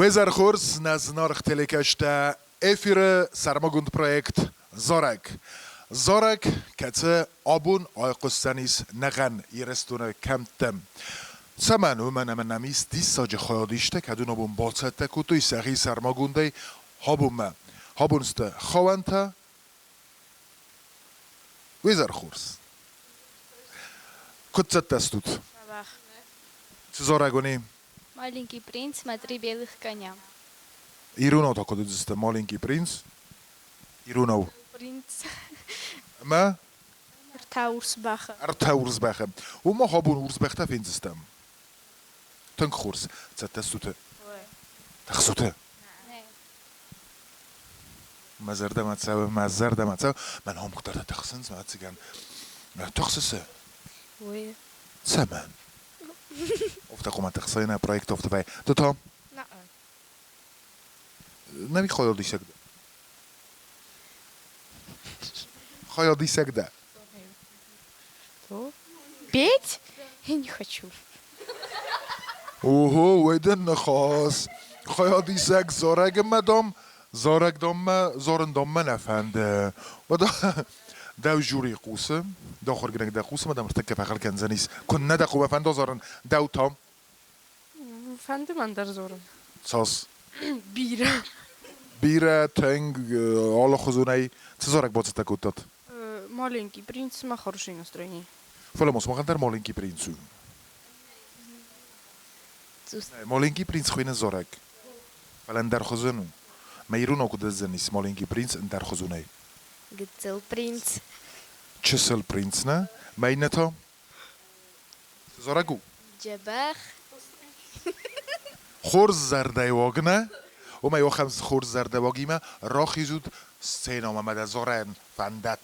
Wizar Khurs naznarig telekashta efire sarmagund projekt Zorek. Zorek katse abun ayqustanis nagan irestune kamtem. Saman uman namis disaj khayadishte kadun abun balsette kutu sari sarmagunde habum habunste khawanta Wizar Khurs. Kutzat testut. Zoragoni. Маленький принц, смотри белых коня. Iruno tako de malinki prins. Iruno. Принц Ma Taursbacher. Arta Ursbechem. Uma habun Ursbechta findstem. Tönk Khurs. Testute. Tachsute. Mazarda matsav. Man ham kutard taxsens matsigan. Taxsese. Oui. Saman. Of da komt taxsena project of de Tot نمی خیالی سگده خیالی سگده Что? Петь? Я не хочу. اوهو ویدن نخواست خیالی سگ زارگ مدام زارگ دام زارن دام من افنده و دو جوری قوسه دو خورگنگ دو قوسه مدام ارتکب اقل کنزنیس کن نده خوب افنده زارن دو تام Efendim Anderzorum. ساس Bira. بیره تنگ آلا خزونه چه زارگ بازه تکود داد Маленький принц, на хорошее настроение. فلا مسمخن در مالینکی پرینسو مالینکی پرینس خوینه زارگ فلا در خزونو میرون آکو دزنیس مالینکی پرینس در خزونه Гцел принц. چسل پرینس نه مینه تا زارگو Джабах. خورز زرده واگنه و ما یوخم خورز زرده واگیمه راخی زود سینا محمد زارن فندت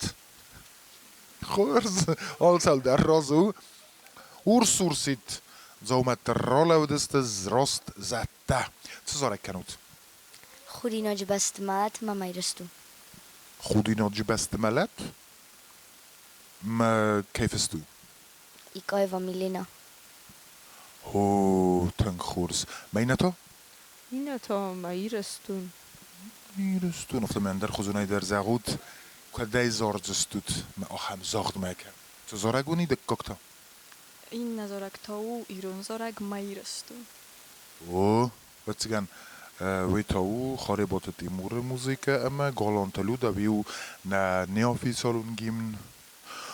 خورز آل سال در رازو سورسید زومت راله و دست راست زده چه زارک کنود خودی ناج بست مات ما میرستو خودی ناج بست ملت ما کیف استو ایکای و میلینا هو تنگ خورز مینه تا Ina to mairestun. میرستون افته من در خزونه در زغود کدای زارجستود ما آخم زاغد میکن چه زارگونی دککتا Inna zorak tau, iron zorak mairestun. او بتسگن ویتاو خاربات تیمور موزیک اما گالانتلو دا بیو نا نیافی سالون گیمن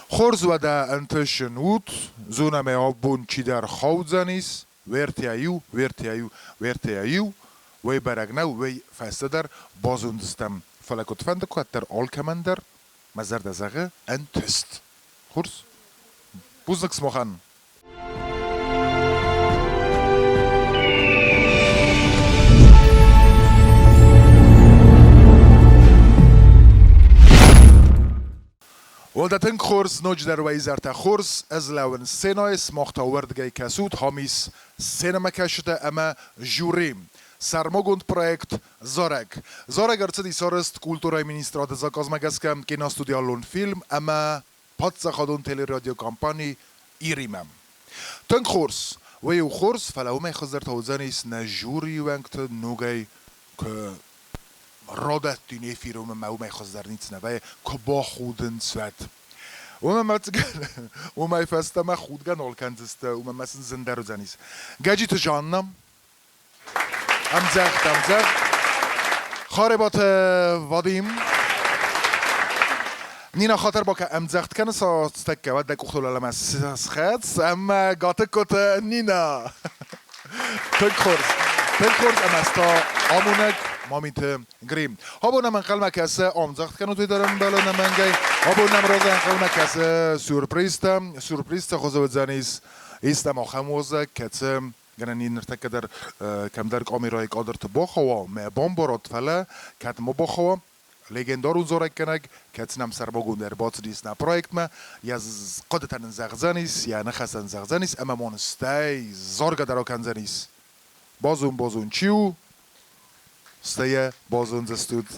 خورز و دا انتشن وود زونه می آبون چی در خود زنیس ورتی ایو وی برگنو وی فسته در بازوندستم فلکت فنده که در آل کمندر مزرد زغه انتست خورز بوزنکس مخن ولدتن خورس نوج در ویزارت خورس از لون سنایس مختاوردگی کسود همیس سینما کشته اما جوریم سرماگوند پروژه زارگ ارتدی سارست کولتورای مینیسترات زاکاز مگسکم که ناستودیالون فیلم اما پات خادون تلی رادیو کامپانی ایریمم تن خورس ویو خورس فلاو می خزر توزنیس نجوری ونکت نوگی که رادت دینه فیروم ما می خزر نیت نوی که با خودن سوت و من و من فسته ما خودگان آلکندسته و من مثلا زنده رو زنیس گجی تو جانم امزخت خاربات وادیم نینا خاطر با که امزخت کنه ساستک که ودک اختول علم از خدس اما گاته کت نینا تک خورز ام استا آمونک مامیت گریم هابو نمن قلمه کسه آمزخت کنه توی دارم بلا نمنگی هابو نم رازه قلمه کسه سورپریست خوزه بزنیس ایستم آخموزه کتسه گنن این نرتک در کم در کامیرای قادر تباخوا ما بامبارات فله کت ما باخوا لگندارون زارک کنگ کت نم سر باگون در بات دیس نه پروژه ما یا قدرتن زغزنیس یا نخستن زغزنیس اما مونستی زارگ درا کنزنیس بازون چیو استیه بازون زستود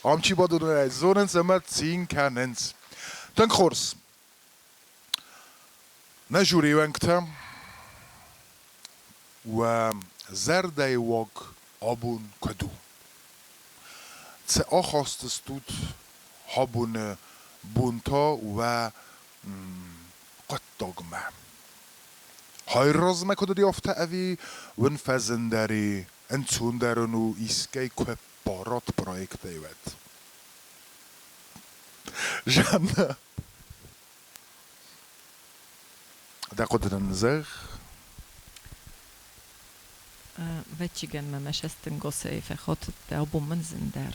آمچی بادون زونن سمت سین کننز تنگ خورس نجوری ونکتم و زرده واق abun kadu. Ce achastest tut habun bunta و قطقمه های رزمه کد دیافته اوی ون فزندری انتون درونو ایسکی که بارات پرویکت ایوید جانه ده قدر نزغ Vet igen, mert mesesztünk gosszai fekhat, de abban من زندار.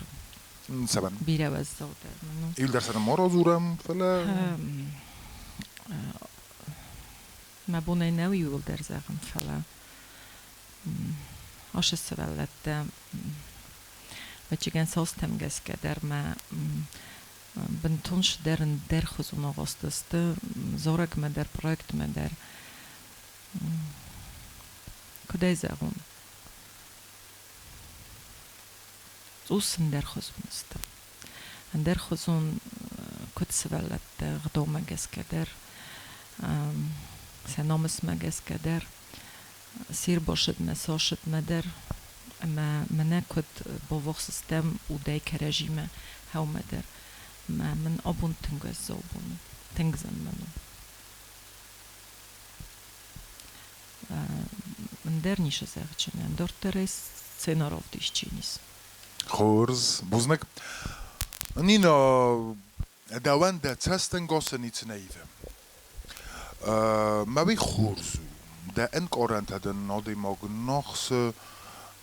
سبن بیره و زودر منو. ایل در سر مارا زورم فلا ما بونه نوی ول در زغم فلا. آش سوالت vet igen ساستم گس که در ما بنتونش در خزون آغاستست زورگ ما در پروژه ما در کدای زغم. اوسن در خزون است. در خزون کد سوالت غدوم گس که در سنامس مگس که در سیر باشد مساشد مدر اما من کد با وقت سیستم و دای کرجیمه هاو مدر ما من آبون تنگز زوبون تنگزن منو من در نیشه زغچه من دار تریس سیناراف دیش چینیس خورز بوزنک نینا دوان ده تستن گاسه نیت نیوه ما بی خورزو ده انک آرنت هده ناده ماگ نخص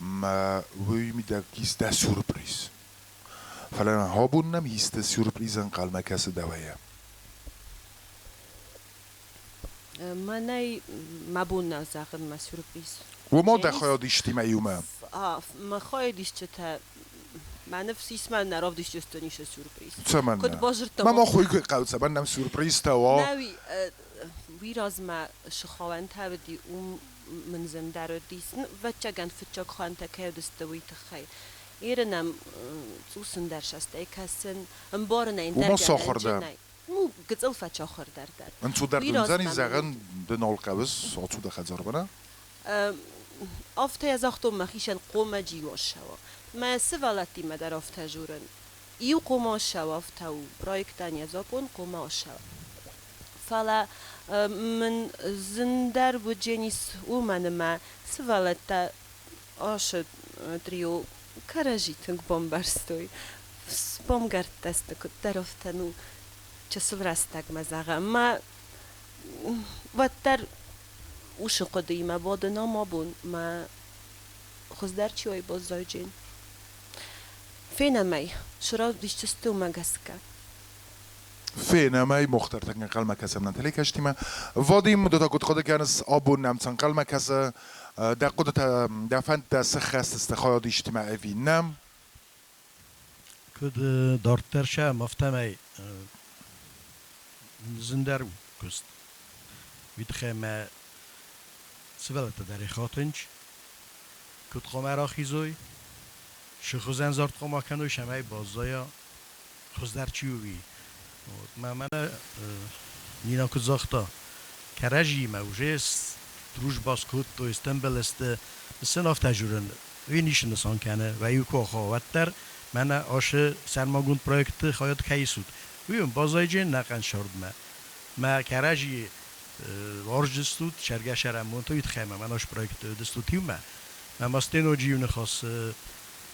ما وی می ده کیس ده سورپریز فلان هابون نم هیست سورپریزن قلمه کس دوایه منای مبون نزاقن ما سورپریز و ما ده خواهد اجتماعی اومه ما خواهد ایست چه من نفسیس من نراف دیش جستنیش سورپریز چه من کد بازر ما خوی که قوت سبن نم سورپریز تا نوی ویراز ما شخوان تابدی من زندار دیسن و چگان فتچک خوان تکه دستوی تخیل ایرنم توسن در شسته کسن انبارن این و ما ساخر در مو گزل فتچا خور در انتو در دنزانی زغن دنال قوز آتو ده خزار بنا آفته از اختو مخیشن قوم جیوش شوا ما سوالاتی ما در آفته جورن ایو قوم شوا آفته و پرویکتان یزاپون قوم شوا فلا من زندار بجنیس و من ما سوالاتا آشد تریو کارجی تنگ بمبارستوی بمگرد دست کد در آفته نو چه سورستگ مزاقه ما و در وش قديمة بعدنا ما بون ما خزدار شوي بزوجين فينا ماي شرا ديش تستو ما جسكا فينا ماي مختار تكن قلمة كسر نتلي كشتيما واديم دوتا قد خود كانس أبو نام تن قلمة كسر دا قدرت دا فنت سخست استخاذ اجتماعي في نام كد دارتر شا مفتمي زندر كست ويتخيم سوالت داری خاطنج کد قمر آخیزوی شخوزن زارد قما کنوی شمای بازایا خوز در چیوی من نینا کد زاختا کرجی موجست دروش باز کد تو استنبل است سناف تجربه وی نیشن سان کنه و یو کو خواهد در من آش سرماگوند پروژه خواهد کیسود ویم بازای جن نقن شرد ما کرجی وارجستود شرگه شرمون تو یتخیمه من آش پروژه دستوتیم ما ماستن و جیون خاص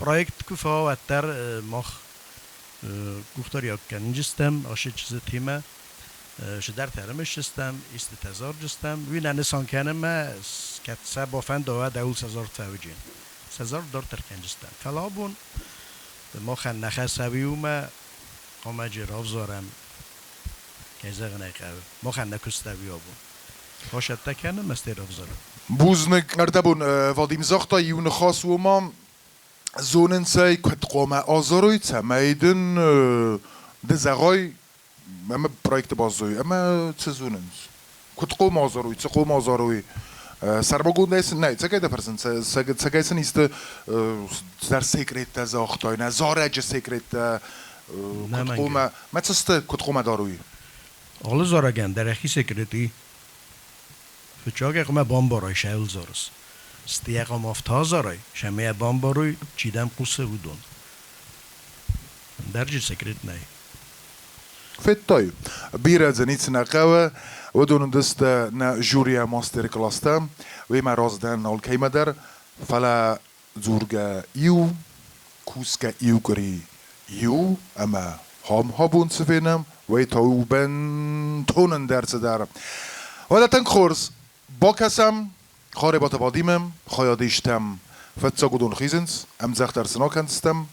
پروژه کفا و تر مخ گفتاری اکن جستم آش چیز تیمه شدر ترمش جستم استتزار جستم وی ننسان کنه ما کت سب آفند و دول سزار تفوجین سزار دار ترکن جستم فلابون ما خن نخست سویو ما قام جراف زارم کیزه نکرد ما خن نکستوی آبون باشد تکنه مستر افزارم بوزنك اردبون واديم زاختا يون خاص وما زونن ساي كت قوما آزاروي تمايدن دزاغاي اما پروژه بازوي اما چه زونن كت قوم آزاروي چه قوم آزاروي سرباگون نیست نه چه کیده پرسن چه کیسه نیست در سیکریت زاختای نه زارج سیکریت کت قوم ما چست کت قوم داروی آل زارگن در اخی سیکریتی فچاگه قوم بامبارای شهل زارس استیقا مفتازارای شمه بامباروی چیدم قصه بودون درجه سکرت نه فت طيب بيرا زنيت نقاوة ودون دست نا جوريا ماستر كلاستام ويما رازدان نول كيمدر فلا زورگا يو كوسكا يو كري يو اما هم هابون سفينم وي توبن تونن درس دارم ولا تنخورس باكسم خاري باتا باديمم خياديشتم فتسا قدون خيزنس ام زختر سناكنستم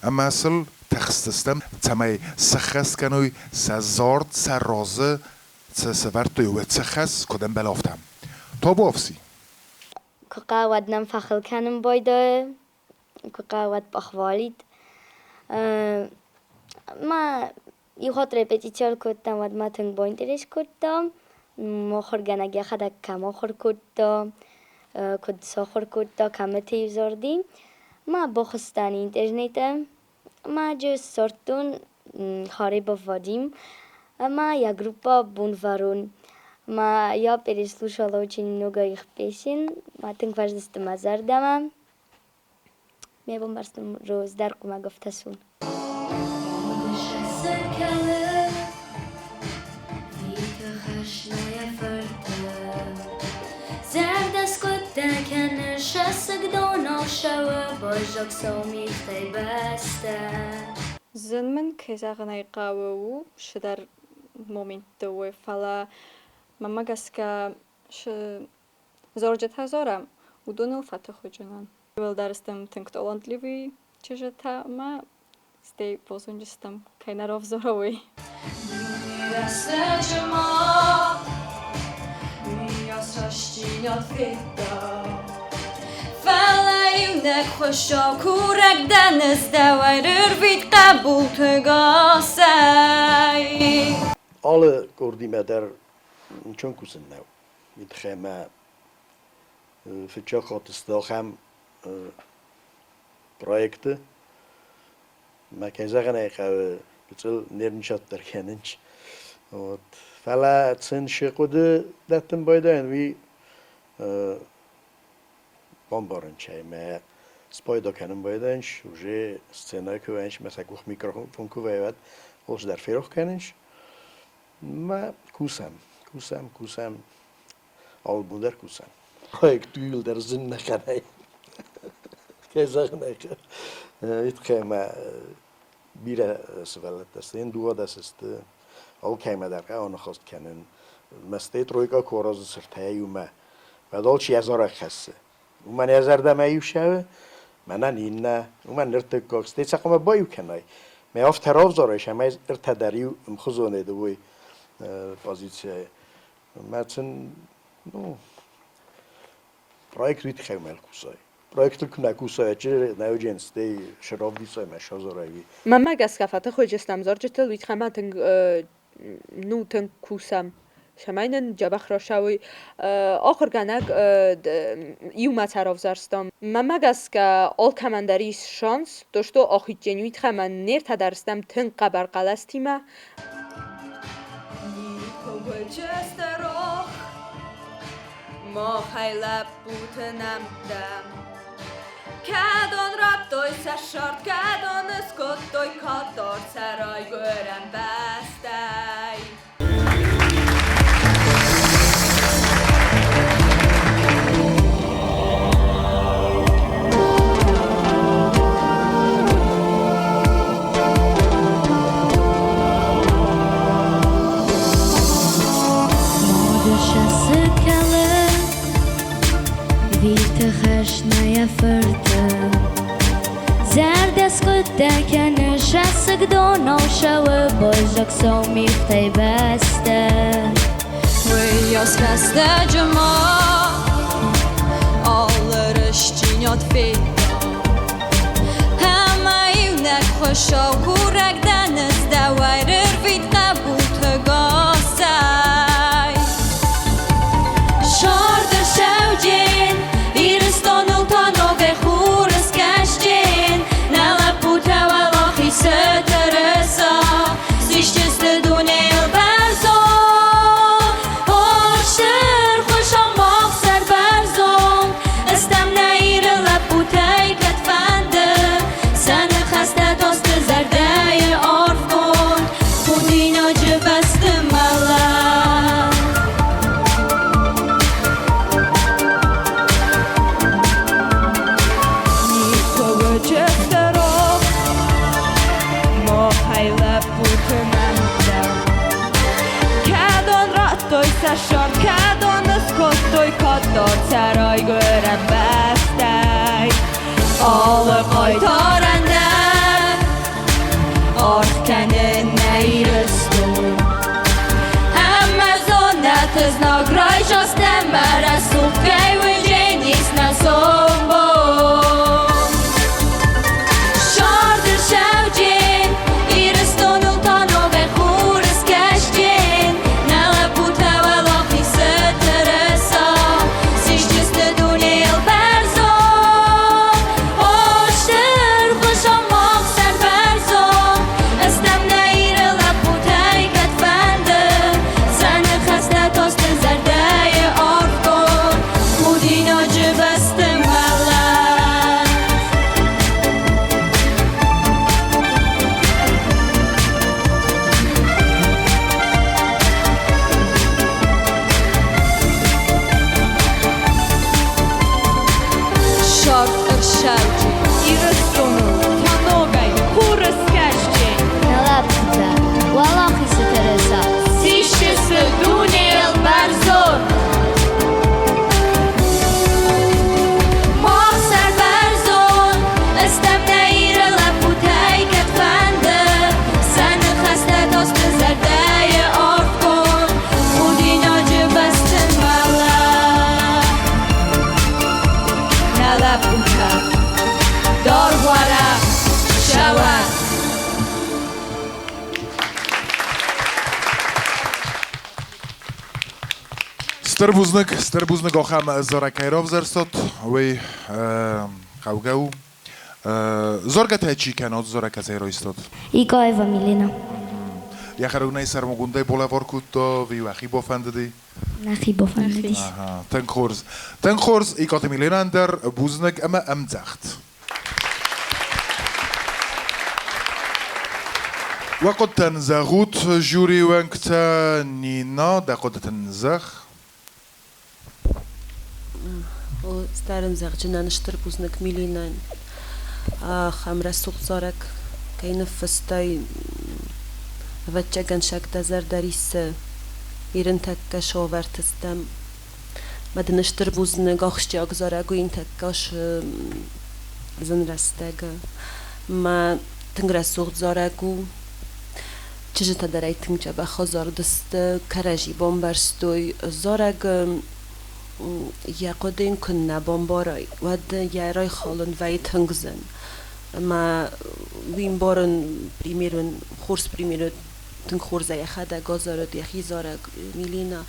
اما اصل تخستستم تمای سخست کنوی سزارد سرازه سورتوی و تخست کدام بلافتم تا بافسی که قاعد نم فخر کنم بایده که قاعد بخوالید ما یه خاطر رپتیچال کردم و ما تنگ باینترش کردم مخور گنگی خدا کم آخر کردم کد ساخر کردم کم تیزاردیم ما بخستن اینترنتم ما جو سرتون خاری بفادیم ما یا گروپا بونفارون ما یا پریسلو شالو چنین نگاهی خپیشین ما تنگ فرزست مزار دمم میبون برستم روز در کما گفتسون زردست کده کنه شسک دانا شوه باجاک سامیخته بسته زن من كيزاغناي قاوو شدر مومنتو فلا ماما قاسكا زورجتها زورم ودونو فتخو جنان ول درستم تنكتولانت ليوي چجتا ما ستي بوزونجستم كايناروف زوروي Felejnek خوشا کورک دنس دویر وید قبول تگاسای alle koordinator der chunkusen nou mit gema verchakhat stelgem projekten maar kan zeggen ik ga betul nernchat der kenench wat fala tsin shikude datten baydan vi bombarın çayma spoydo kanım baydanç uje scena kıvanç mesela kuh mikrofon kıvayavat hoş der feroh kanenç ma kusam al bunder kusam projekt duyul der zinne kanay kezagna itkema bira svalat sen duva das ist al kema der ona khost kanen mastet troika koraz sirtayuma vadol chi azara khasse ومن يزرد ما يوشوا من نينا ومن نرتكو استيقظ ما بايو كناي ما يافت هراف زارش ما ارتداريو مخزونه دوي بازيتسي مثلا نو projekt vit khemel kusay projekt kuna kusay che naujens de shrov disay ma shazoravi mama gaskafata khojestam zorjetel vit khamateng nu ten kusam شماین جبخ راشوی آخر گنگ یومت هراف زرستم ممگس که آل کمندریس شانس داشتو آخی جنویت خمن نیر تدرستم تن قبر قلستیمه ما خیلی بودنم دم کدان رب دوی سشارد کدان اسکت دوی کادار سرای گرم بستای زردست کده کنه شسک دانا شوه باجاک سامیخته بسته ویاس کسته جما آلرش چینیات فیدا همه ایونک خوشا و کورک دنز دویر وید قبول تگاسای شارد شوجین ایرستان التانوگ خورس کشجین نلپوت ولاخی سترسا زیشتست دونه البرزا هاشتر خوشم باق dort sarai görem bestay Alle qaytaranda Artkenin neyrüstü Amma zonnet iz nagraj astem Mara sukkej vëgjenis në sombo Shardır şevcin İristonu tanove khurës keshqin Në lepute ve lafi se të resa Si shqistë dunil berzo O shtër khusha maksen berzo Estem në ire lepute I këtë fende Se në kheste tos të zerdeje orkon Kudina gjëbestim velet Short ëshelqi İristonu tanogaj Kurës keshqi Në lapëta, wallahi se të resa Si shqisë dunil berzor Mahser berzor Estem në ire leputej këtë fende Se në kheste tos të zerdeje orkon Kudina gjëbestin vele Në leputa Dorguara Shawan Strbuznik ocham Zora Kajrov zerstot, we Kaugau. Zorga teči kenot Zora Kazero istot. Ika Eva Milena Ja χαρουνάει σαρμογούνται πολλά βορκούτο, βιουαχή μποφάντεδι. Nachi bofandis Aha, ten khors ik had Milena buznek ama amzacht. وقد تنزغوت جوري وانكت نينا دا قد تنزغ O starym zagdzinan sztrbuznek milinan Hamra suqzarek Kajny festay Vatjagan shak dazar darisse Irin takka shovartistam Madin sztrbuznek Ochszcie ogzaragu in takkash Zinrastega Ma tingra suqzaragu Czyży ta daraj tęcia bachozor dest karaji bombarstoj zorag يقودين كنا بمبارای ود یارای خالن وید هنگزن ما وین بارن پریمیرون خورس پریمیرون تن خورزه یخدا گازارد یخیزارگ میلینا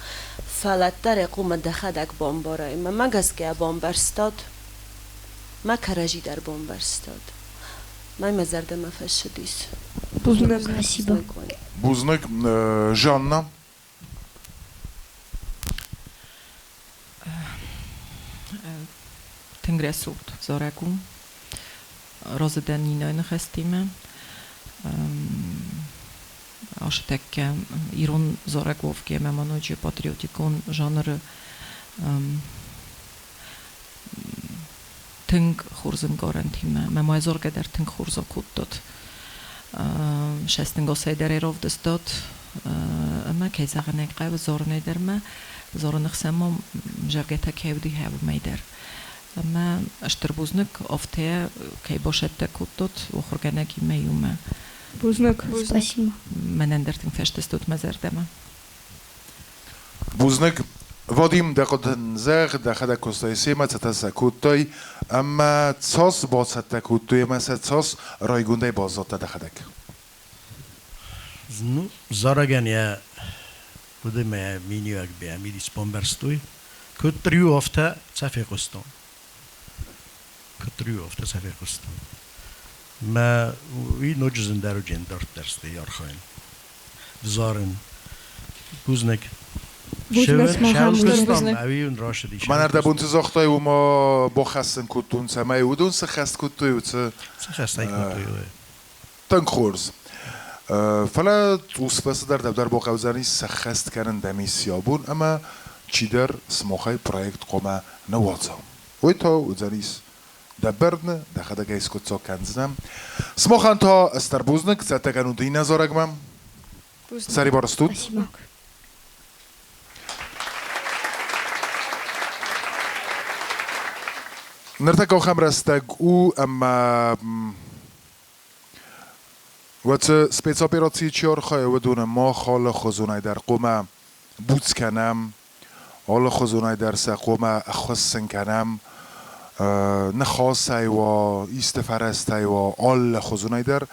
فلات داره قوم دخدک بمبارای ما مگس که بمبارستاد ما کراجی در بمبارستاد ما مزرد ما فشدیس Спасибо. Buznek Жанна. Tengresut Zoragu Rozedenina në khestime është tek Irun Zoragovke me manojë patriotikon zhanër tëng khurzën garantime me më zorge der tëng khurzo kuttot şestën gosej der erovdes dot ama kejzagën e qayb zorën e derme zorën xemom jergeta kevdi have meider ama shtrbuznëk ofte kej boshette kuttot u khurganaki me jume Buznak. Спасибо. menender tëng feshtes dot me zerdema Buznek Vadim da qad nzagh da khada kostaysi tatasakutay amma tsos bosatakutay ma tsos raygunday bazata da khadak Ну, зараген я будeme миниак бе мидис бомберстуй. Көтрүү офта цафекостон. Көтрүү офта цафекостон. Ма и ноджзен даруген дорттерсте ярхайн. Зарын Buznek. Man er da bunt zochtay uma bochassen kutun samay udun se khast kutu utse تنخورز فلا توصفه در با قوزانی سخست کردن دمیسیابون اما چی در سموخای پروژه قوم نوازم وی تا وزنیس دبرن دخده گیس کتسا کنزنم سموخان تا استربوزنک زتگانو دین نزارگمم سری بارستود نرتك خم رستق او اما وقت سپیس اپیراتی چیار خواهی ودونه ما خال خزونای در قوم بوت کنم حال خزونای در سقوم اخوستن کنم نخواستای و ایست فرستای و آل خزونای در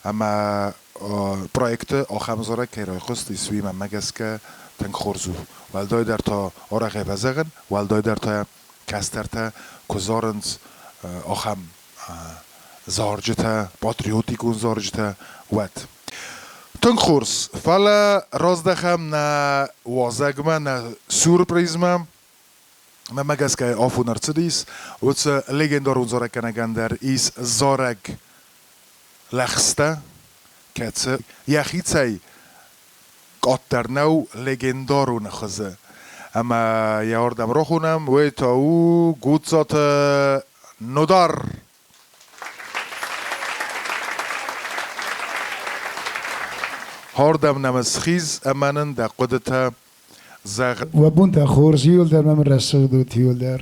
اما پرویکت آخم زاره که رای خوست ایسوی من مگس که تنگ خورزو والدای در تا آرقه بزغن والدای در تا کستر تا کزارند آخم زارجتا پاتریوتیکون زارجتا ود تنگ خورس فالا رازدخم نه وازگمه نه سورپریزمه من مگس که آفو نرچدیس وچ لگندارون زارک کنگن در ایس زارک لخسته که یخیتای قطر نو لگندارون خزه اما یاردم رو خونم و تا او گوتزات نودار هاردم نمسخیز امانن در قدرت زغ و بونت خورز یول در من رسول دو تیول در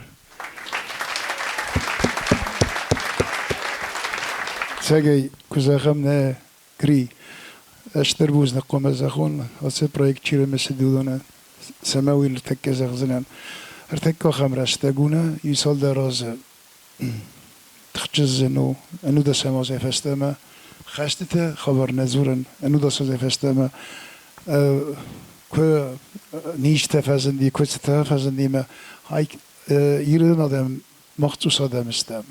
سگی کزاخم نه کری اشتر بوز نقوم زخون واسه پرویکت چیره مثل دودونه سماوی لتک زغزنن ارتکا خم رستگونه یه سال در راز تخجزنو انو دا سمازه فستمه خشتت خبر نزورن انو دا سازه فستمه که نیش تفزندی که تفزندی ما های ایردن آدم مخصوص آدم استم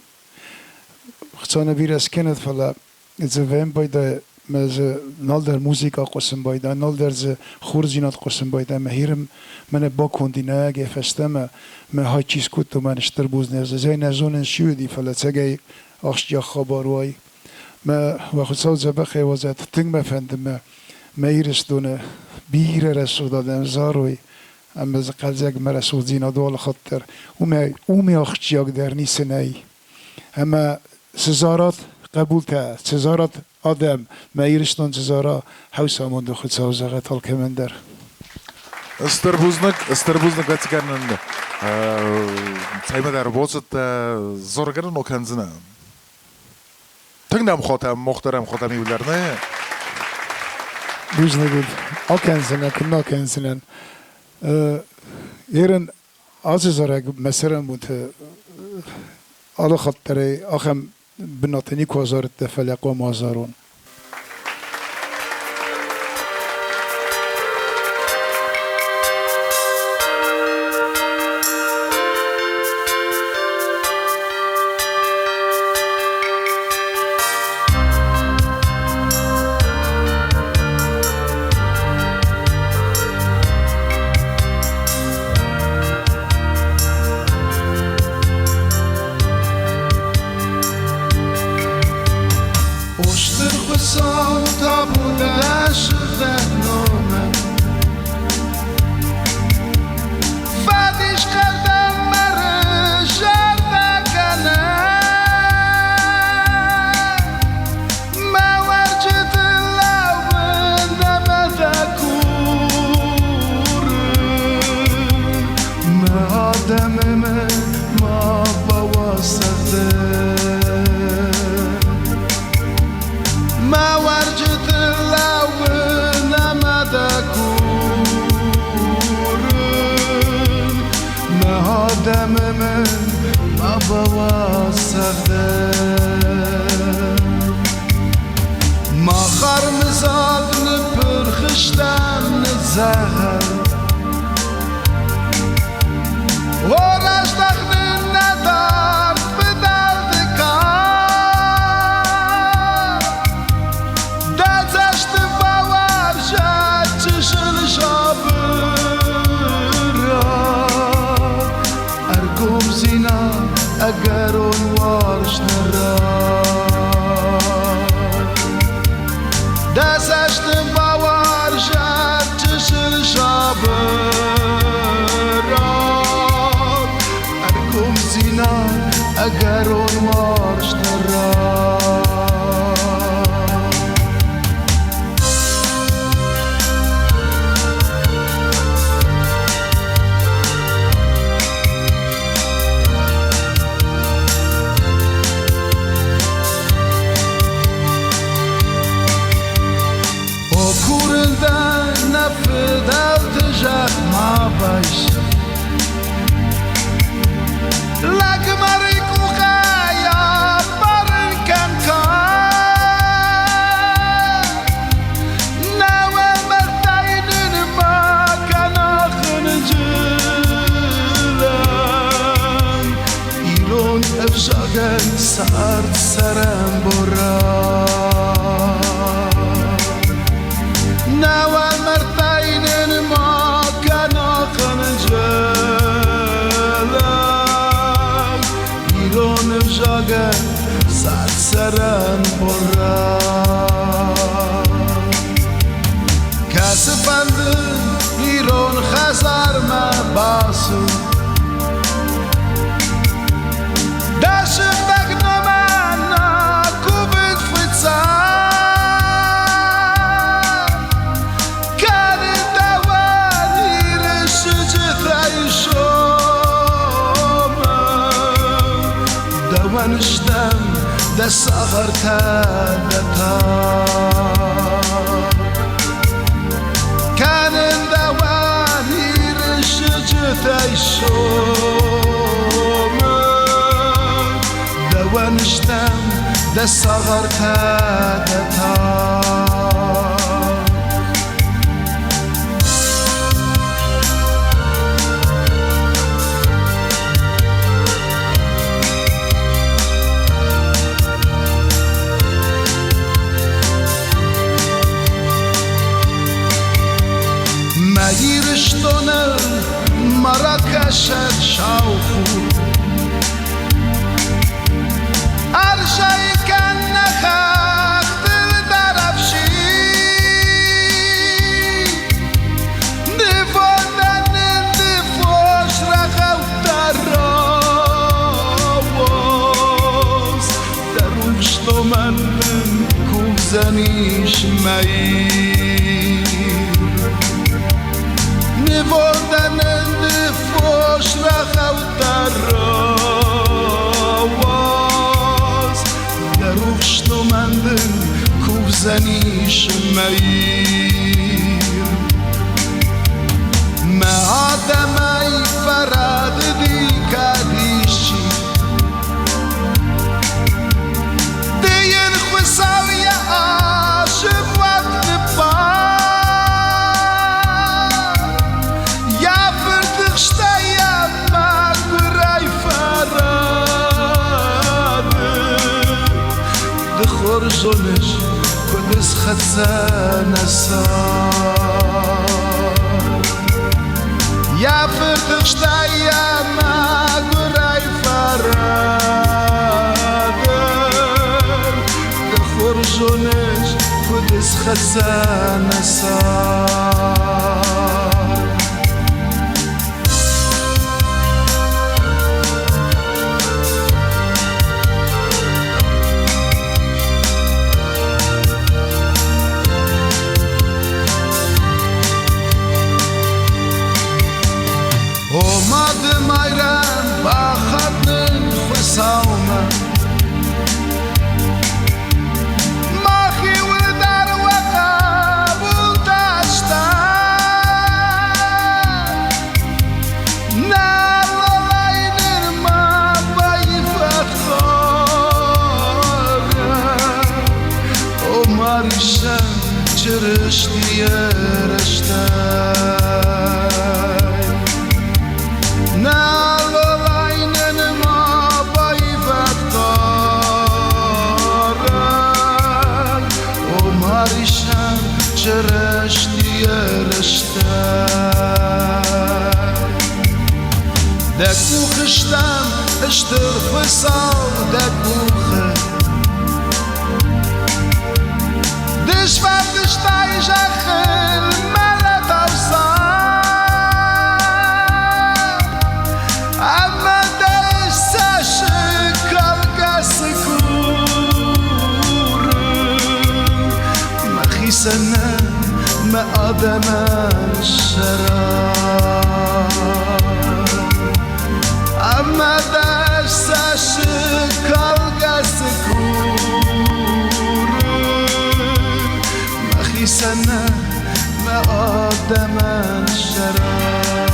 خصانه بیرس کند فلا زویم باید مز نال در موسیقا قسم باید نال در ز خورزینات قسم باید مهیرم من با کندینه اگه فستم من های چیز کت و من اشتر بوز نرزه زی نزونن شیودی فلا تگه آخش جا خباروی ما وقت سال زبخه وزد تنگ مفندم ما ایرس دونه بیر رسول دادم زاروی اما از قلزگ مرسول زینا دول خطر اومی آخش جاگ در نیست نی اما سزارات قبول تا سزارات آدم ما ایرشتون سزارا حوس آمون دو خود سازغه تال کمن در استربوزنک وقتی کنن تایمه در بازد زارگرن و کنزنه تنگ نم خواهم مخترم خواهم ایولر نه بوز نگود آکنزنه کنا کنزنن ایرن آززارگ مثلا بود آل خطره آخم بناتنی کوزارت دفلق و مازارون سرد سرم برا نوال مرتين ما كان خنجلم ایران بجاگه سرد سرم برا کس بند ایران خزر ما باسو دوانشتم دست آخر کردتا کنن دوانی رشجتای شوم دوانشتم دست آخر کردتا Mejirishtoner Marrakesher Shaufu Arjay kan nakhtil darafshi Nivodan nivosh rakhaw taravos Darushtoman kuzanish mai نبودن نفوش را خوتر راواز دروخشت و مندن کوزنیش میر ما آدمای فراد دی کدیشی دین خوصاوی عاشق وقت پا خورجونش کدس خزان سار یا فردش تایا ما گرای فرادر خورجونش کدس خزان سار اومدم ایران با خدن خساومه ماخی ولدار و قبول داشتن نالالین ما بایفت خواهر اوماریشن چرشتی رشتن نالالینن ما بایفت دارن و ماریشن چرشتی رشتن دکو خشتم اشتر خسال دکو خد دش فردش تای جخل ملت افزان اما دستش کلگس کورم مخیسنه ما آدم شراب اما دستش کلگس کورم مخیسنه ما آدم شراب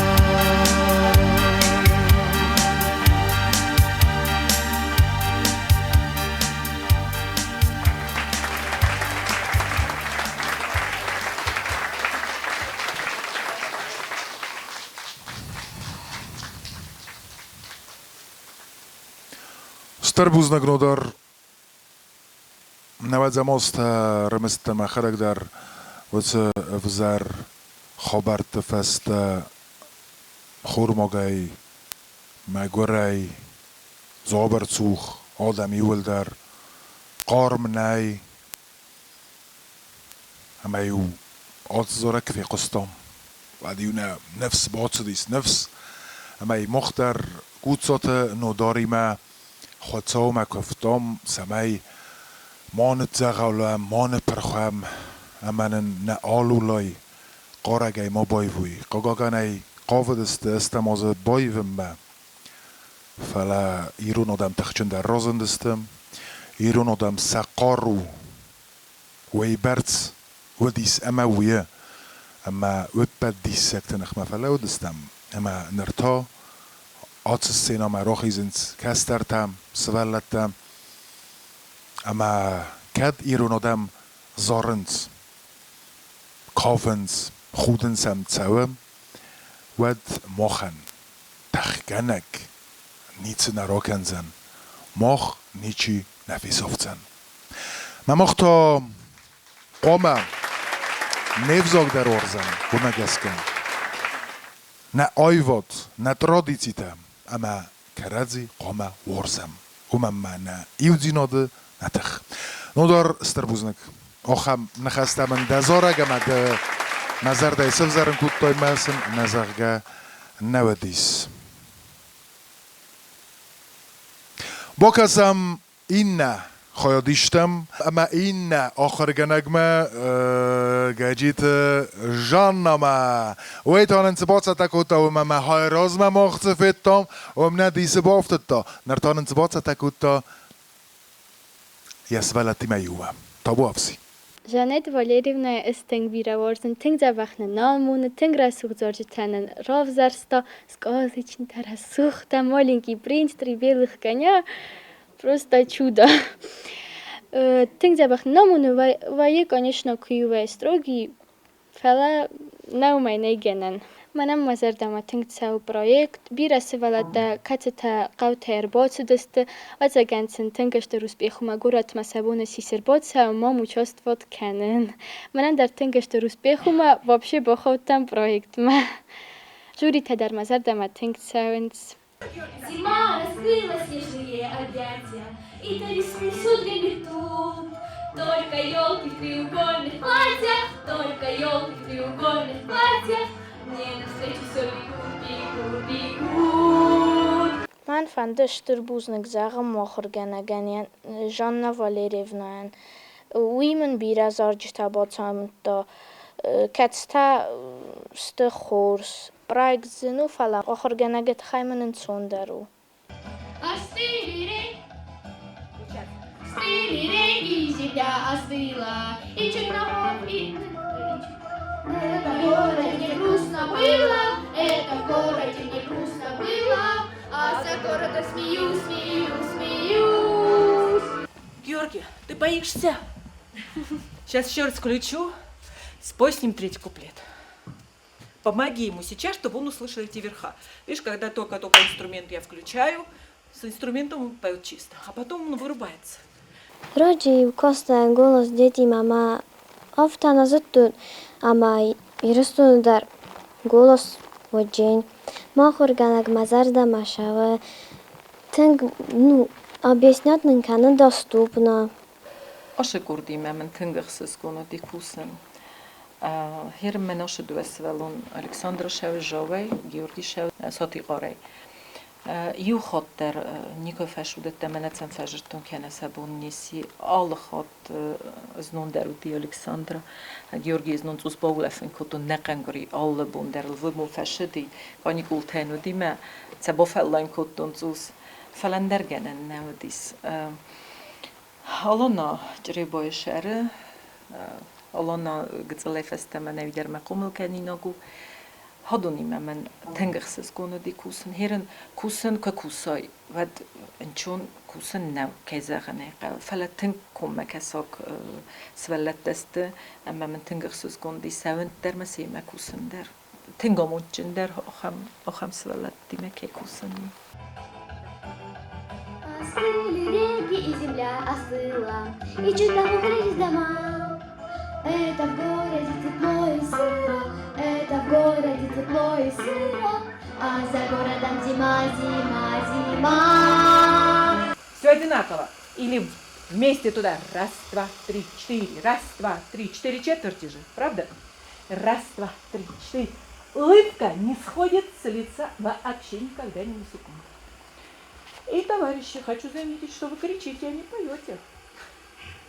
Starbuznak nodar nawet most remest ma charakter wzar خبرت فست خورمگای مگوری زابرچوخ آدمی ولدر قارم نای اما یو آتزارک في قسطم وعديونا نفس باتصديس نفس اما ای مختر قوتسات نوداری ما خودساو ما کفتام سمای مانت زغاولا مان پرخوام اما نه آلولای قارگای ما بایوی قاگانای قاودست استماز بایوم با فلا ایرون آدم تخچن در رازندستم ایرون آدم سقارو وی برز و دیس اما ویه اما وبد دیس سکتن اخما فلا ودستم اما نرتا آتس سینا ما راخیزنز کسترتم سوالتم اما کد ایرون آدم زارنز کافنز خودن سم تساوم ود مخن تخگنک نیچ نراکنزن مخ نیچی نفیسافتن ما مختا قوما نفزاگ در ارزم و نگسکن نه آیوات نه ترادیسیتم اما کرزی قوما ورزم و من نه ایوزی ناده نتخ نودار استربوزنک آخم نخستم من دزارگم ده نظر ده سف زرن کود تای ماسن نظرگه نودیس با کسم این نه خیادیشتم اما این نه آخر گنگمه گجیت جان نما وی تانن سبات ستکوتا و ما های راز ما مخصفتم و من دیسه بافتتا نرتانن سبات ستکوتا یسولتی میوم تا بافسی Жанет Валерьевна эстэнг вираварзэн тэнг завахна налмуна тэнг расух зоржитанан ровзарста сказочный тарасух там маленький принц три белых коня просто чудо тэнг завахна налмуна вае конечно куювай строгий фала наумайнай генан منم مزردم تنگ تساو پروژه بیرسی ولده کتت قوتر باعث دست از اگنسن تنگش دروس بیخوام گورت مسابون سیسر باعث ما مچاست کنن منم در تنگش دروس بیخوام وابشه با خودم پروژه ما جوری تدر مزردم تنگ تساونس Зима раскрыла снежные объятия, и таинственный суд гребетут. Только елки в треугольных платьях, только елки в треугольных платьях, мне навстречу все бегут, бегут, бегут. من فندشتر بوزنگ زاغم مخور گنگانیان جانا والریفنان ویمن بیرا زارجتا باتام تا کتستا استخورس برايغزنو فلا آخر گنگت خیمن سوندرو Стырей, земля остыла, и черноход, и это в городе не грустно было, это в городе не грустно было, а за городом смеюсь, смеюсь, смеюсь. Георгий, ты боишься? Сейчас еще раз включу, спой с ним третий куплет. Помоги ему сейчас, чтобы он услышал эти верха. Видишь, когда только инструмент я включаю, с инструментом он поет чисто, а потом он вырубается. Роджи Коста голос дети мама офтана затту ама ирстун дар голос воджень махор ганаг мазарда машава тэнг объяснять нынканы доступно. Аше курди мен тынгахсыз коно дикусан. Хер мен аше дуэсвелун Александра Шевжовой, Георгий Шев соти qarey. Юу хотер никой фашудет менецен фажертон кенесабун ниси ал хот знон даруди Александра Георгий знон цус баулефен котон некангри ал бундер вму фашди каникул тенуди ма цабофеллайн котон цус фаландергенен навдис алона ჭრებოე შერე алона გწლეფესტემა ნევიდერ მაყუმილ კენინოგუ هادونی من تنگخسز کنه دی کوسن هرن کوسن که کوسای ود انچون کوسن نو کیزاغنه قل فلا تنگ کم کساک سوالت دسته اما من تنگخسز کنه دی سوند در مسیح ما کوسن در تنگامون جن در آخم سوالت دی ما که کوسن Остыли реки и земля остыла, и чуть нахмурились дома. Это в городе тепло и сыро, это в городе тепло и сыро, а за городом зима, зима, зима. Все одинаково. Или вместе туда. Раз, два, три, четыре. Раз, два, три, четыре четверти же. Правда? Раз, два, три, четыре. Улыбка не сходит с лица вообще никогда ни на секунду. И, товарищи, хочу заметить, что вы кричите, а не поете.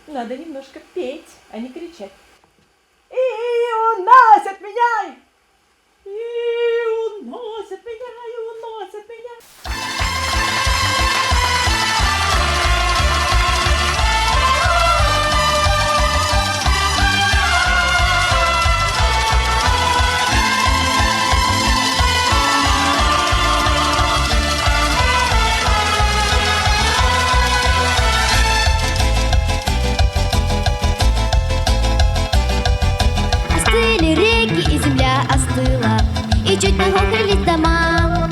Надо немножко петь, а не кричать. И уносят меня! И уносят меня, и уносят меня. Остыли реки и земля остыла, и чуть нахмурились дома.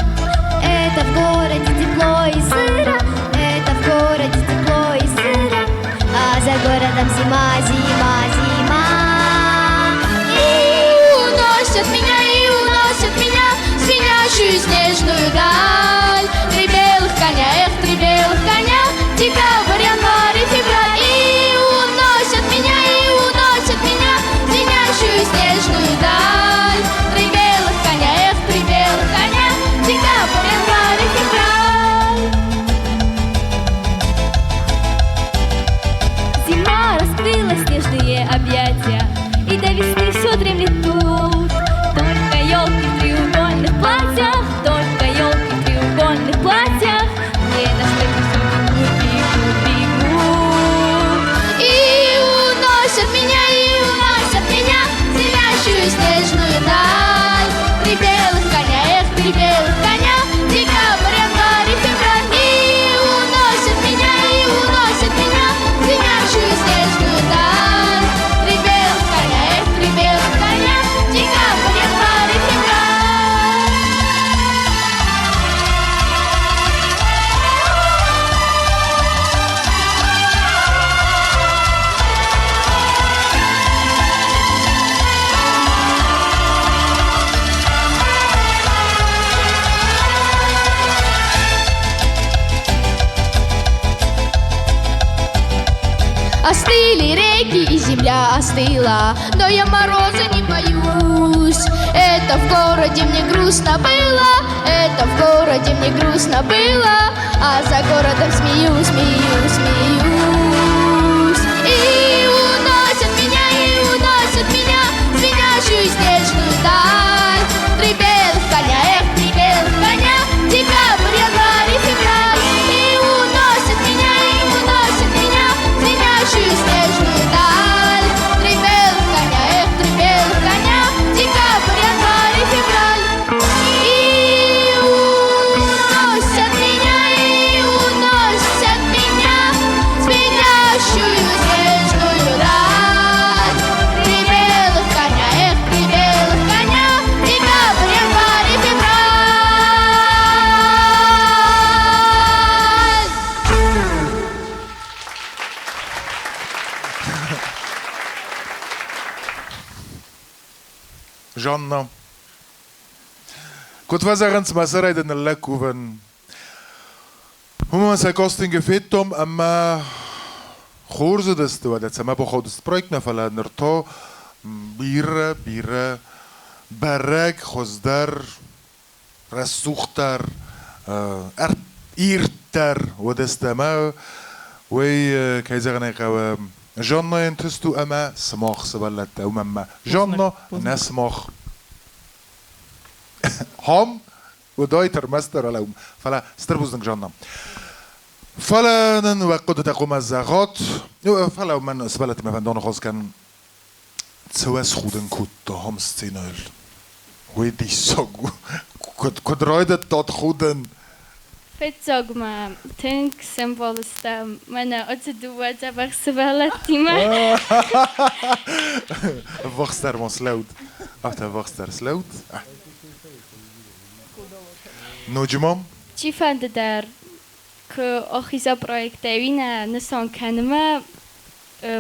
Это в городе тепло и сыро, это в городе тепло и сыро, а за городом зима, зима, зима. И уносят меня, звенящую снежную даль. Три белых коня, эх, три белых коня, декабрь, январь и февраль. И уносят меня, звенящую снежную даль. Три белых коня, эх, три белых коня, декабрь, январь и февраль. Зима раскрыла снежные объятия, и до весны все дремлет тут. Только елки в треугольных платьях, только елки в треугольных платьях, не на что бегут, бегут. И уносят меня, звенящую снежную даль. Три белых коня, эх, три белых коня, декабрь, январь и февраль. И уносят меня, звенящую снежную даль. Три белых коня, эх, три белых коня, декабрь, январь и февраль. Остыли реки и земля остыла, но я мороза не боюсь. Это в городе мне грустно было, это в городе мне грустно было, а за городом смеюсь, смеюсь, смеюсь. И уносят меня, звенящую снежную даль. Три белых коня, эх, три белых коня, декабрь, январь и февраль. И уносят меня, звенящую снежную даль. Три белых коня, эх, три белых коня, декабрь, январь и февраль. И уносят меня, звенящую снежную даль. Три белых коня, эх, три белых коня, декабрь, январь и февраль. Жанна. Gut was er ans Maserei den Lekuven. Se kosting gefetom amma khorze destu dat sama bokhod sprojekt na fala nerto bira barek khozdar rasukhtar irtar ودستما وي كايزغنا قوا جانا انتستو اما سماخ سبلت او مما جانا نسماخ هم ودايتر مستر لهم فلا ستربوزنك جانا فلا نوقد تقوم الزغات فلا من سبلت ما فندون خاص كان تسواس خودن كوت هم ستينل ويدي سوغ كود رايدت تات خودن Fetsog ma tänk symbolista mana odseduwa zabach svalatima. Wachtster van sloot. Achter wachtster sloot. Nojumam? Ci fand daar آخیزا پروژه نسان کنم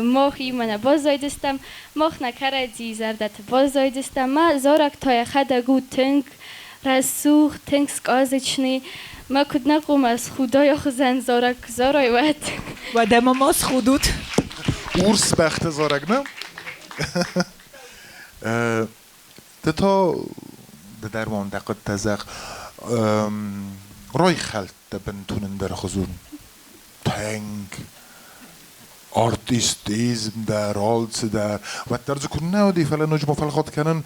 ماهی من بازایدستم ماه نکره دی زردت بازایدستم ما زارک تای خدا گو تنگ رسوخ تنگ سکازچنی ما کد نقوم از خدای خزن زارک زارای وقت و دم ماس خودود Oers bechte zorg ne? تا در وان دقت تزق رای خلط بنتونن در خزون تنگ artistism در آلت در و در زکون نودی فلا نجم فلخات کنن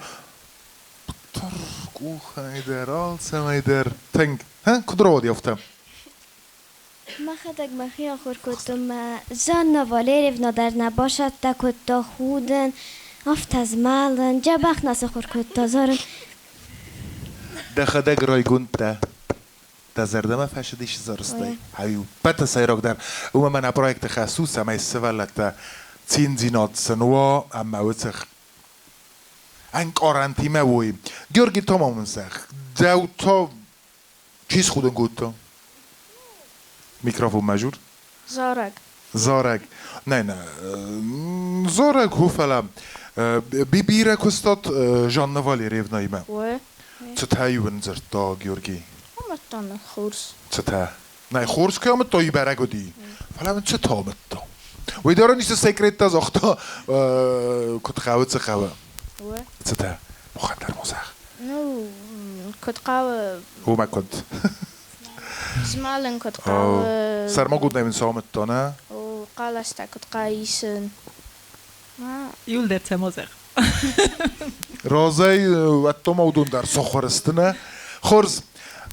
تر گوخای در آلت سمای در تنگ ها کدرو دیافتم ما خدک مخی آخور کتم زن نوالی رفنا در نباشد تا کتا خودن افت از مالن جبخ ناس خور کتا زارن ده خدک رایگون تا زردما فشدیش زارستی هیو بات سایراک در اوم من پروژه خصوص اما استفالت تین زینات سنوا اما وتخ ان قارنتی موی گیورگی تمام سخ دو تا چیز خودن گوتو میکروفون مجور زارگ نه زارگ هو فلا بیره کستاد جانوالی ریونایی ما چه تایون زرد تا گیورگی متن خورس چه تا نه خورس که آمد تایی برگو دی فلا من چه تا آمد تا وی داره نیست سیکریت تا زختا کت خواه چه خواه چه تا مخدر موزخ نو کت قاوه هو ما کد زمالن کت قاوه سرما گود نمین سامت تا نه و قالستا کت قایسن یول در تمازق رازی و تو مودون در سخورستنه خورز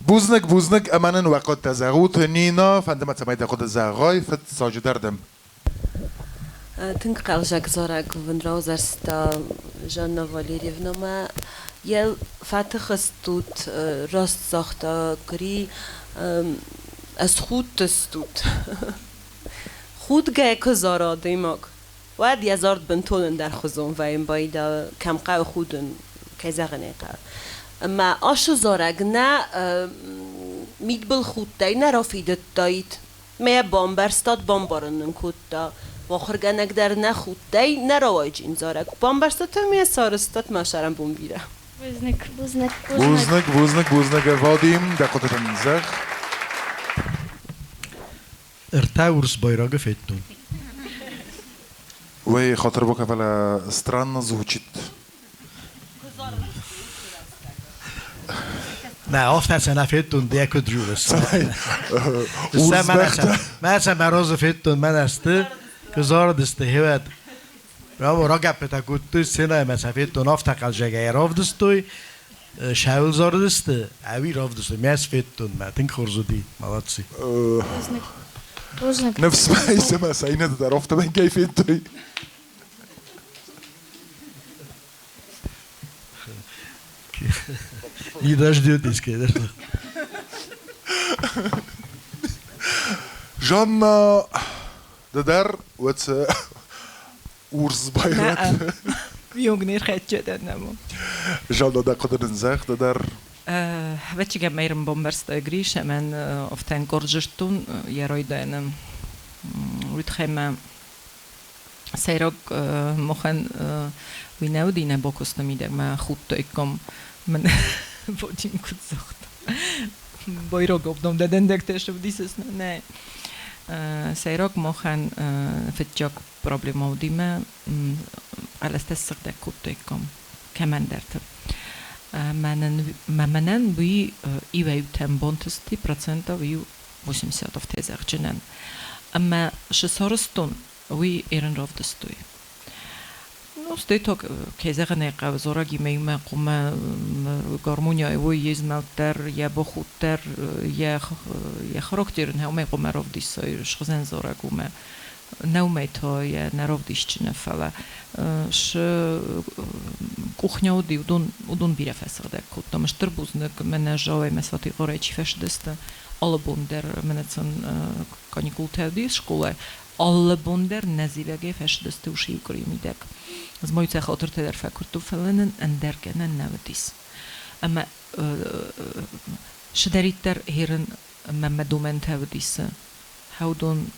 بوزنک امانن وقت تزغوت نینا فندم تماید خود زغای فت ساجدردم تنك قالجاك زارك وندراوزر ستا جانا فاليري فنما يل فاتخ استوت راست زاختا كري از خود تستوت خود گه که زارا دیماک واد یزارد بنتولن در خزون و این باید کم قاو خودن که زغنه قاو اما آش زارگ نه میدبل خود دای نه رافیدت دایید می بامبرستاد بامبارنن کود دا و خرگنگ در نه خود دای نه روایج این زارگ بامبرستاد می سارستاد ماشرم بوم بیره بوزنک وادیم دقیقه تنزخ ارتاورس байрага феттун. Ой, خاطر бок вала странно звучит. نه آفتر سنه فیتون دیگه کد جورست من سن براز فیتون من استه که زار دسته هیوید را گپتا کد توی سنه من سن فیتون آفتا قل جگه راف دستوی شاول زار دسته اوی راف دستوی میس فیتون من تنک خورزو دی مالاتسی نفس ما يسمى سعينة تعرفت من كيف انتي يداش ديوتيس كده جانا دار وات ورز بايرات Jongneer gaat je dat nou? جانا دا قدر نزاخ دار weet je, ik heb meer een bomberste Grieks en of ten korjestun jeroiden uitgema seirok mogen we nou die naar bokos namiddag maar goed ik kom men vodím goed zocht boyrok opnom dat den dektes op dieses nee seirok mogen vetjak probleem audime alles testig dat goed ik kom kemendert منن بی ایوی تم بانتستی پرسنتا وی 80 в тезах جنن اما شسارستون وی ایرن راف دستوی نوستی تو که زغنه قو زورگی میوم قوم گارمونیا وی یزمالتر یا بخوتر یا خراکترن هم قوم راف دیسای شخزن زورگوم نوميتو يا نروديشتنا فلا ش كухня уди удун бире фесаде кот там штрбузник мене жове месати горечи фешдесте alle bonder menetsen kanikultevdi школе alle bonder nezivege fешдесте ushi ukrimidek az moice khater der fakurtu felenen en derkenen navetis ama shderiter heren ممدومن تودیسه هودون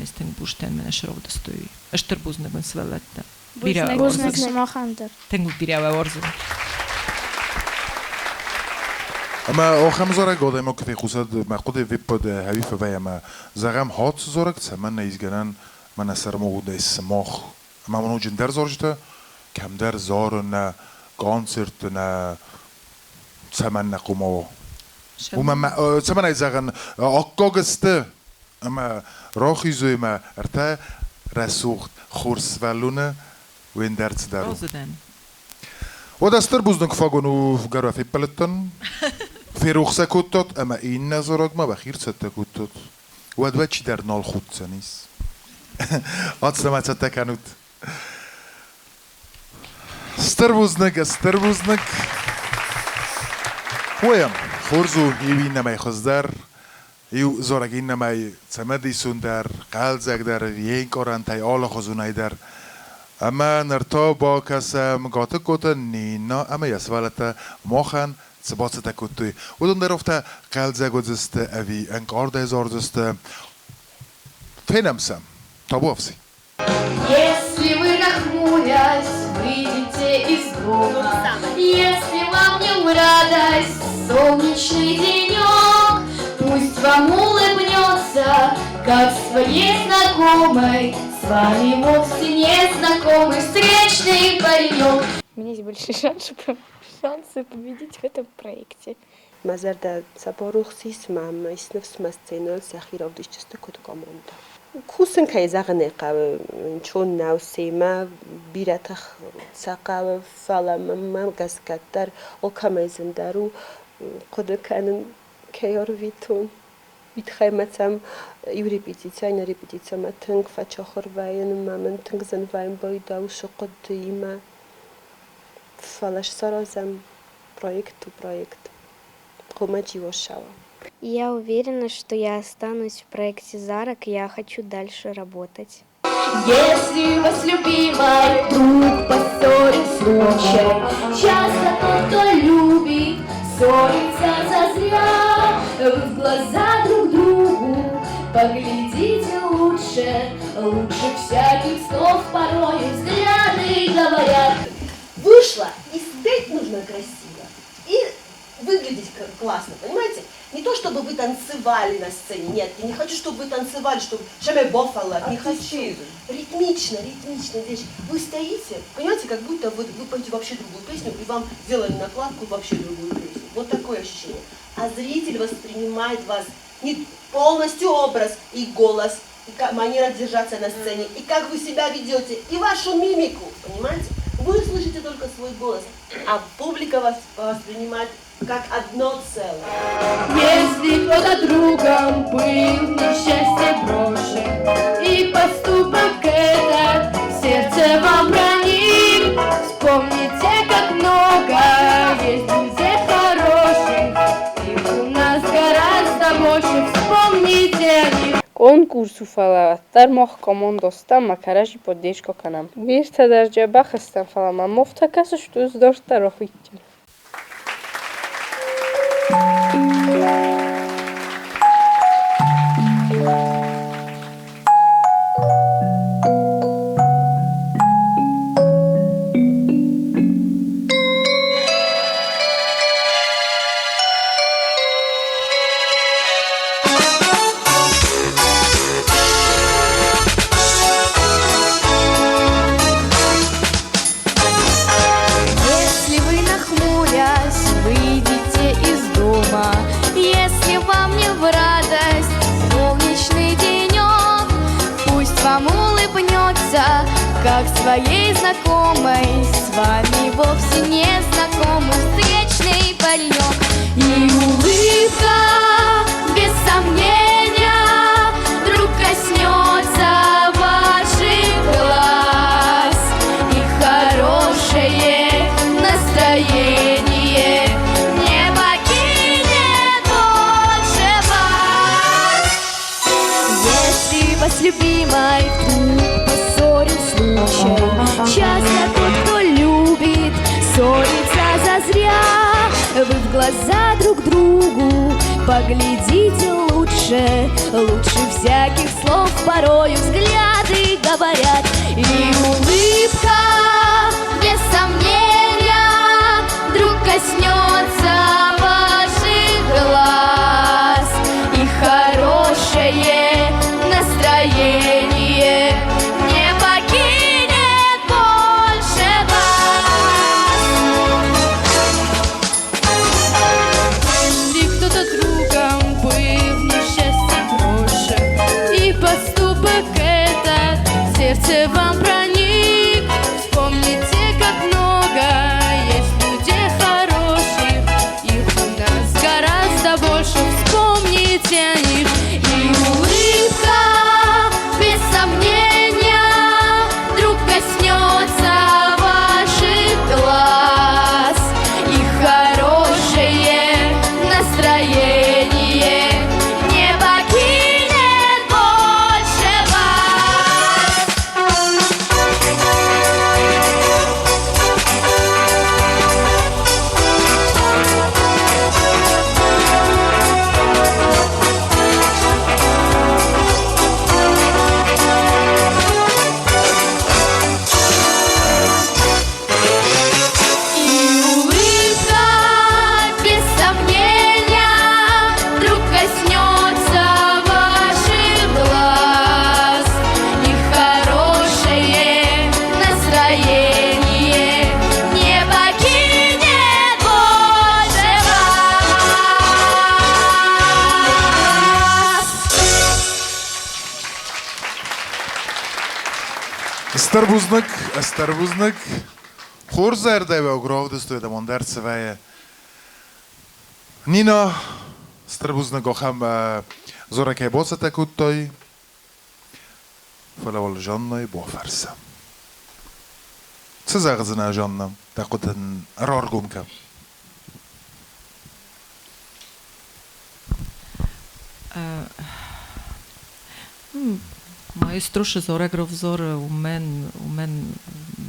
استن بوشتن من اشراف دستوی اشتر بوزنگ من سوالته بوزنگ شما خندر تنگو بیرا و ورزن اما آخم زارگ آدم که خصوصا مقود ویپاد هوی فوی اما زغم هات زارگ سمن نیزگرن من اثر موجود اسماخ اما منو جندر زارجته کم در زار نه کانسرت نه سمن نقومو و من سمن نیزگرن آکاگسته اما راخی زوی ما ارتا رسوخت خورس ولونه و این درد دارو و دستر بوزدن کفاگونو گرو فی پلتن فیروخسه کتات اما این نظرات ما بخیر سته کتات و دو چی در نال خود سنیس آتسته سته کنود استر بوزنک ویم خورزو ایوی نمی خزدر ایو زارگین نمی سمدی سوندر قلزک در یک کارن تای آل خزونای در اما نرتا با کسم گاته کتا نینا اما یسوالتا ماخن سباستا کتوی و دون در افتا قلزک و زسته اوی انکار دایزار زسته فینمسم تابو افسی Если вы нахмурясь выйдете из дома, если вам не в радость солнечный денек, пусть вам улыбнется, как своей знакомой, с вами вовсе не знакомый встречный паренек. У меня есть большие шансы победить в этом проекте. مازردا سپاروخسیس مام اسنفس مستینال سخیراف دیشتست کد کاموندا. کوسن که زغنه قاب چون نوسیما بیرتخ سقاب فلام مام گسکتر و کمیزن دارو قد کنن کیار ویتون بیتخیمتم یوری بیتیچای نری بیتیچم تنگ فچاخر واین مامن تنگ زن واین باید و شقد دیما فلاش سرازم проект. Я уверена, что я останусь в проекте Зарок, я хочу дальше работать. Если вас любимый друг поссорит случай, часто тот, кто любит, ссорится зазря. Вы в глаза друг другу поглядите лучше всяких слов порой взгляды говорят. Вышла, и сидеть нужно красиво, и выглядеть классно, понимаете? Не то, чтобы вы танцевали на сцене, нет, я не хочу, чтобы вы танцевали, чтобы шаме бофала, не хочу. Ритмично вещь. Вы стоите, понимаете, как будто вы поете вообще другую песню, и вам сделали накладку вообще другую песню. Вот такое ощущение. А зритель воспринимает вас не полностью образ и голос, и манера держаться на сцене, и как вы себя ведете, и вашу мимику, понимаете? Вы слышите только свой голос, а публика вас воспринимает как одно целое. Если кто-то другом был в несчастье брошен, и поступок этот в сердце вам ранит, вспомните, как много есть друзей хороших, их у нас гораздо больше, вспомните о них. конкурсу фалаваттар моҳ командостам макаражи поддержка канам. Вирта дар ҷаба хастам фалама мофта касаш дӯст дошта роҳитҷан. Как своей знакомой, с вами вовсе не знакомый встречный паренек. И улыбка, без сомнения, вдруг коснется ваших глаз, и хорошее настроение не покинет больше вас. Если вас любимой часто тот, кто любит, ссорится зазря. вы в глаза друг другу поглядите лучше, лучше всяких слов порою взгляды говорят. И улыбка, без сомнения, вдруг коснется ваших глаз, и хорошее настроение не покинет больше вас. И кто-то другом был, но счастье проще, и поступок этот в сердце вам проник. Вспомните, как много есть людей хороших, их у нас гораздо больше, вспомните о них. И улыбка, без сомнения, вдруг коснется ваших глаз, и хорошее настроение не покинет больше вас. И улыбка, без сомнения, вдруг коснется ваших глаз, и хорошее настроение не покинет больше вас. Старбузник. Хорзерде ve ogrovdus de monderse ve Nina Starбузник охам зорake botsate kuttoi فلول جنة بوفرسا تزغزنا جنة تاخدن رارجومك Maestro zoragro vzor u men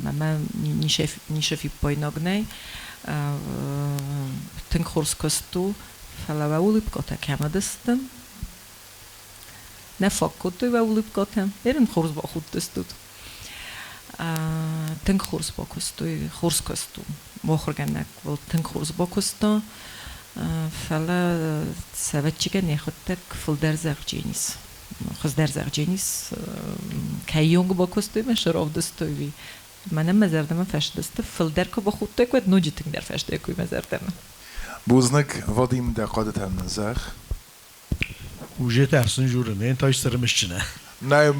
mama ni šefi pojnognej ten horskostu falava ulipkota kemadestem ne fakkotu va ulipkotem eren horsba huttestut ten horskostu mohrgenek vol ten horsbokosto fala savetchiga nehottek fulderzergenis خزدرزرجينيس كيونغ بكوستوي مشروف دستوي منم مزردم فشدست فلدركو بخوتك ود نوجتك در فشدكوي مزردم بوزنك وديم دقادة النزاخ وجه ترسن جورن انت ايش سرمشنا نايم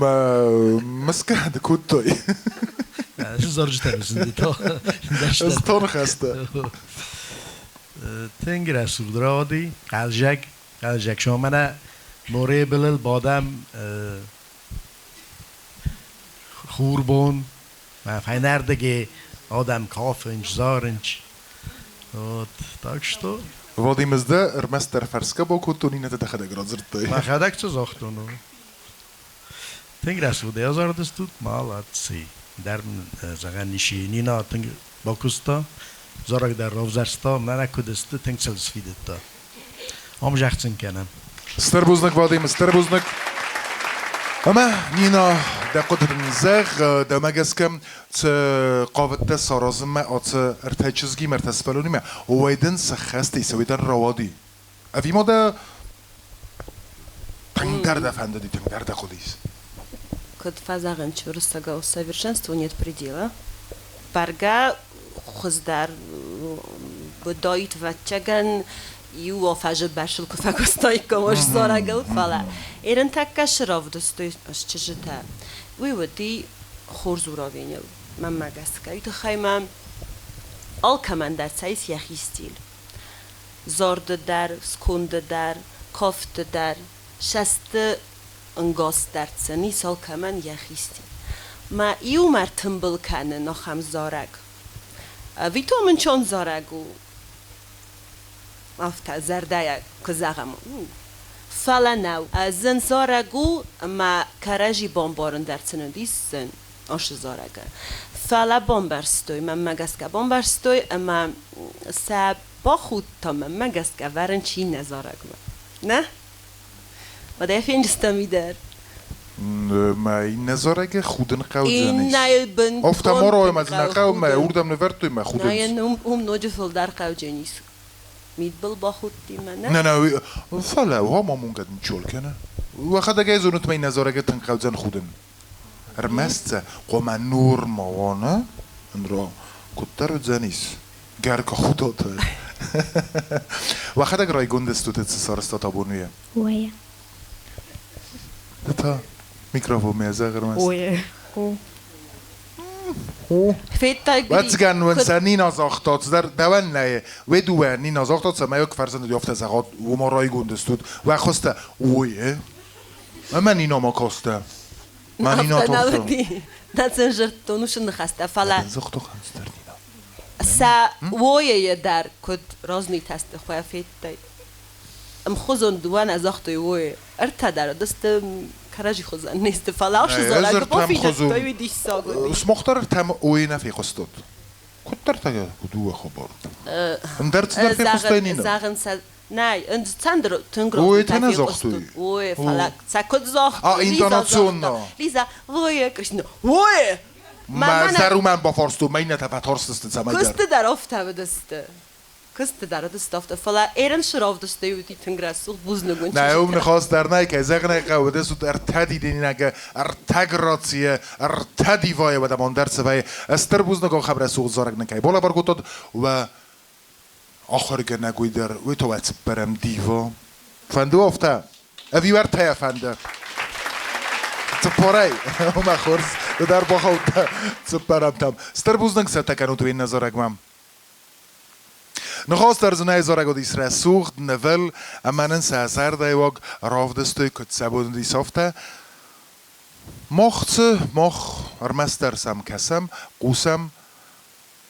مسكه دكوتوي شو زرج ترسن دي تو استون خسته تنگر سودرادی قلجک شما من موره بلل بادم خوربون و فینردگی آدم کافنج زارنج tak что Владимир'de Ermester Ferska boku nina te xedek rodzirtay. Ma xedek co zochtonu. Tengras bu yazardız tut malatsi. Der zaganişi nina teng bokusta zorag der rovzarsta mana kudesti tengsel svidetta. Omjachtsin kenem. Starbuznik Vladimir Starbuznik. Ama nina da qudr nizag da magaskem قابت سرازم ات ارتجزگی مرتسپلونی ما ویدن سخستی سویدن روادی افی ما دا تنگدر دفنده دی تنگدر دخودیس Код фазаган чурстага совершенству нет предела. Парга хоздар бодоит вачаган ю офаже башил кофаго стойко мош зорагал фала. Ерен такка шровдо стоит ашчежета. Виводи خورزوراوینیل من مگسکایی تو خیمم آل کمان در سایس یخیستیل زارد در سکند در کافت در شست انگاس در سنی سال کمان یخیستیل ما ایو مرتنبل کنه نخم زارگ وی تو من چون زارگو افتا زرده کزاغم فلا نو زن زارگو ما کراجی بامبارن در سندیس زن آش زارگه فعلا بامبرستوی من مگسکه بامبرستوی اما سب با خود تا من مگست که ورن چی نزارگ نه؟ و ده فینجستا میدر ما این نزارگ خودن قوزنیست این نه بند افتا ما رو از نقاو ما اوردم نورتوی ما نه خودن یه نوجه فل در قوجنیست میدبل با خود تی من نه نه فلا و ما مونگد میچول کنه و خدا گیزونت ما این نزارگ تن قوزن خودن رمست قوم نور موانه اندرا کتر زنیس گرک خودت و خدا گرای گندستو تسارستا تابونیه ویا تا میکروفون میازه گرمست اوه فیتا Wat gaan we zijn niet als achtot, daar ben je. We doen niet als achtot, maar ook verzen die ofte zeggen, hoe maar rijk gondes doet. We kosten, oei hè. Maar niet normaal kosten. Maar niet normaal kosten. Dat zijn ze toen nog niet gasten. Fala. Zeg toch eens daar niet. Sa oei je daar kod razniet hast خواه فیتا. خودن دوان از اخت اوی. ارتدار دست کراجی خودن نیست. فلا آش زالا با فیجت توی دیش ساگودی. سمختار تام اوی نفی خستود. کتر تاگه کدوه خبر. اندرت در فی خستینی نه. زاغن سال نه اند ساندر تنگرو. اوی تنها زاختوی. اوی فلا سکوت زاخت. اینتوناسیون نه. لیزا اوی کشنو. اوی. ما زارو من با فارستو مینه تا تارست سامایدر. کست در افته بدسته. کست در دست افته فلا ایران شراف دسته یوتی تنگرسوق بوزنگون. نه اون نخواست در نه که زغنه قوده سود ارتدی دینگه ارتگراتیه ارتدی وای و دمان درس وای استر بوزنگون خبر سوق زارگ نکای بالا برگوتد و آخر که نگوی در و تو وقت برم دیوا فندو افته اوی ورته فنده تپاری ما خورس در باخود تپرم تام استر بوزنگ سه تکنو تو این نظارگ مام نخواست در زنای زارگ و دیسره سوخت نول امانن سازر دایوگ رافدستوی کت سبودن دی سافته مخت مخ ارمستر سم کسم قوسم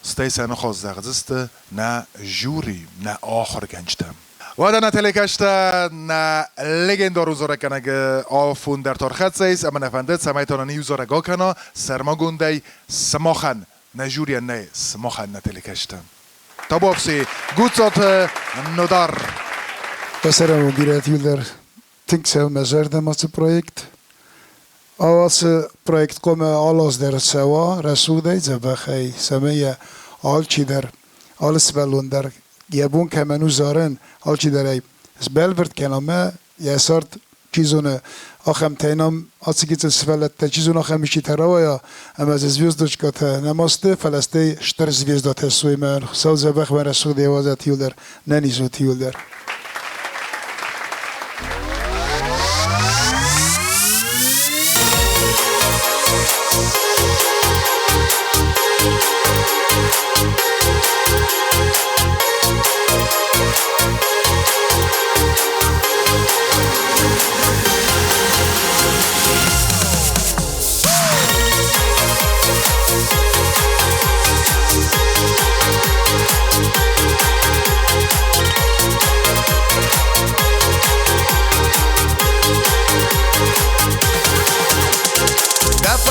ستایسه نخواست زغزست نه جوری نه آخر گنجتم و در نتیله کشته نه لگندارو زارگنگ آفون در تارخت سیز اما نفندت سمایتانا نیو زارگا کنا سرما گنده سماخن نه جوری نه سماخن نتیله کشتم تابوفسی گوتسات نودار بسرم و گیرت یولر تنکسه مزردم از پرویکت آواز پرویکت کم آلاز در سوا رسوده زبخی سمیه آل چی در آل سبلون در یبون که منو زارن آل چی در ای سبل ورد کنامه یه سارت چیزونه آخم تینام آسیگیت سفلت تا چیزون آخم میشی تراویا اما از زویزدوش کات نماسته فلسته شتر زویزدات سوی من سال زبخ من رسول دیوازت یولر ننیزوت یولر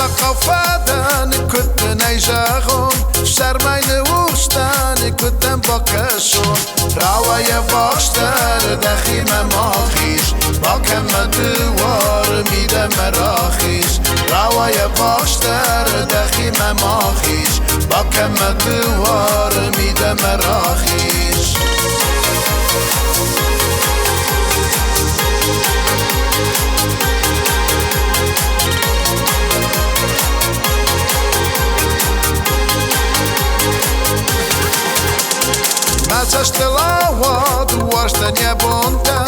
قفادن كنت نيجاغون شرمين وشتان كنت بكشون راوية باشتر دخي مماخيش باكم دوار ميدم مراخيش راوية باشتر دخي مماخيش باكم دوار ميدم مراخيش Macasz lawa, duaszta nie bonta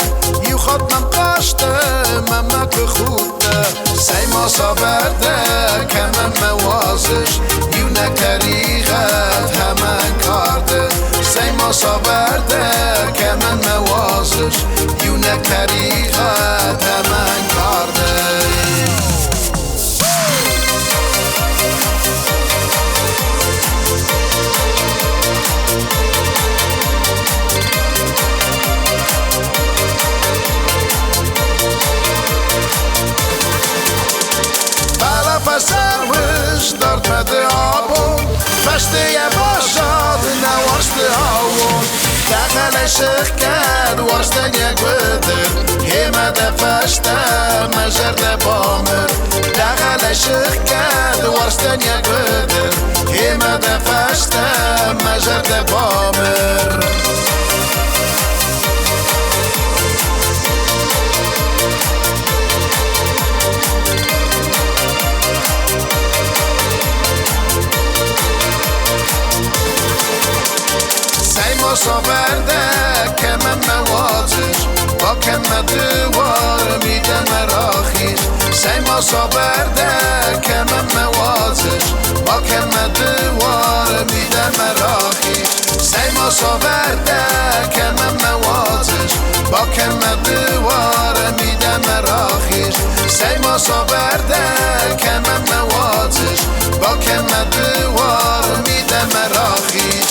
I chod nam kaszte, mama kuchuta Sejma saberde, kemen mewazish Yuna karigat, hemen karde Sejma saberde, kemen mewazish Yuna karigat, hemen karde Fasavış dartmadı abun Fəşdiyə başadı nə vaşdı avun دخل شخكد واشتن يقدر هما دفشت مجر بامر دخل شخكد واشتن يقدر هما دفشت مجر بامر صبرده که من موازش با که من دوار میده مراخیش سیما صبرده که من موازش با که من دوار میده مراخیش سیما صبرده که من موازش با که من دوار میده مراخیش سیما صبرده که من موازش با که من دوار میده مراخیش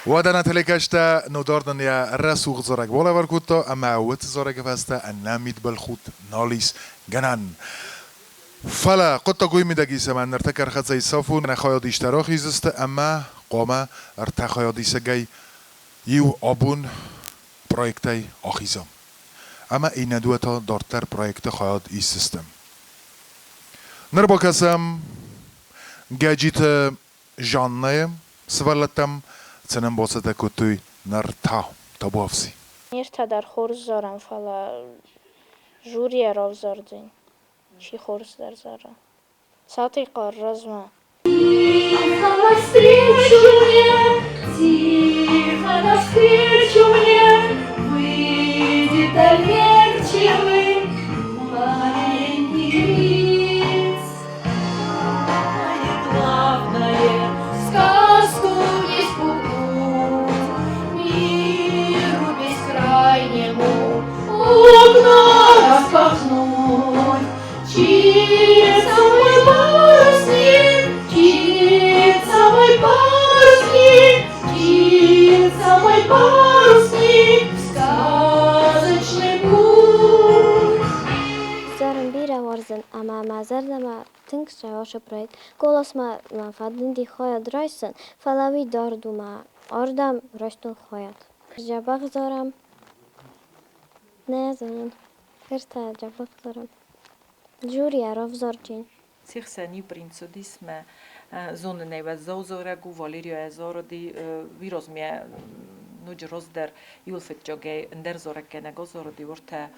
ودنا تلكشتا نوداردن يا رسوغ زرق ولا وركوتا اما وت زرق فاستا الناميد بالخوت ناليس جنان فلا قد تقوي مدقي سمان نرتكر خد زي صافون نخايا اشتراخي زست اما قامة ارتخايا ديسجي يو ابون بروجكتي اخيزم اما این دوتا دارتر پروژه خواهد ای سیستم نربا کسم گجیت جاننه سوالتم چنم باسته کتوی نر تا بافسی نیرتا در خورز زارم فلا جوری راو زاردین چی خورز در زارم ساعتی قار رزمه Тихо навстречу мне, выйдет доверчивый маленький принц. Самое главное — сказку не спугнуть, миру бескрайнему окна распахнуть. Чится мой парусник, чится мой парусник, чится мой парусник в сказочный путь. Зарим бира варзан, ама мазардама тинг шаваша проект. Голос ма фадинди хоя драйсан, фалави дардума ардам ростун хоят. Жабак зарам. Не знаю. Херта жабак зарам. جوري عرف زارجين سيخساني برينسو ديسما زون نيوة زوزورغو فاليريو ازاردي ويروز ميا نوج روزدر يولفت جوغي اندر زورك نغو زاردي ورتا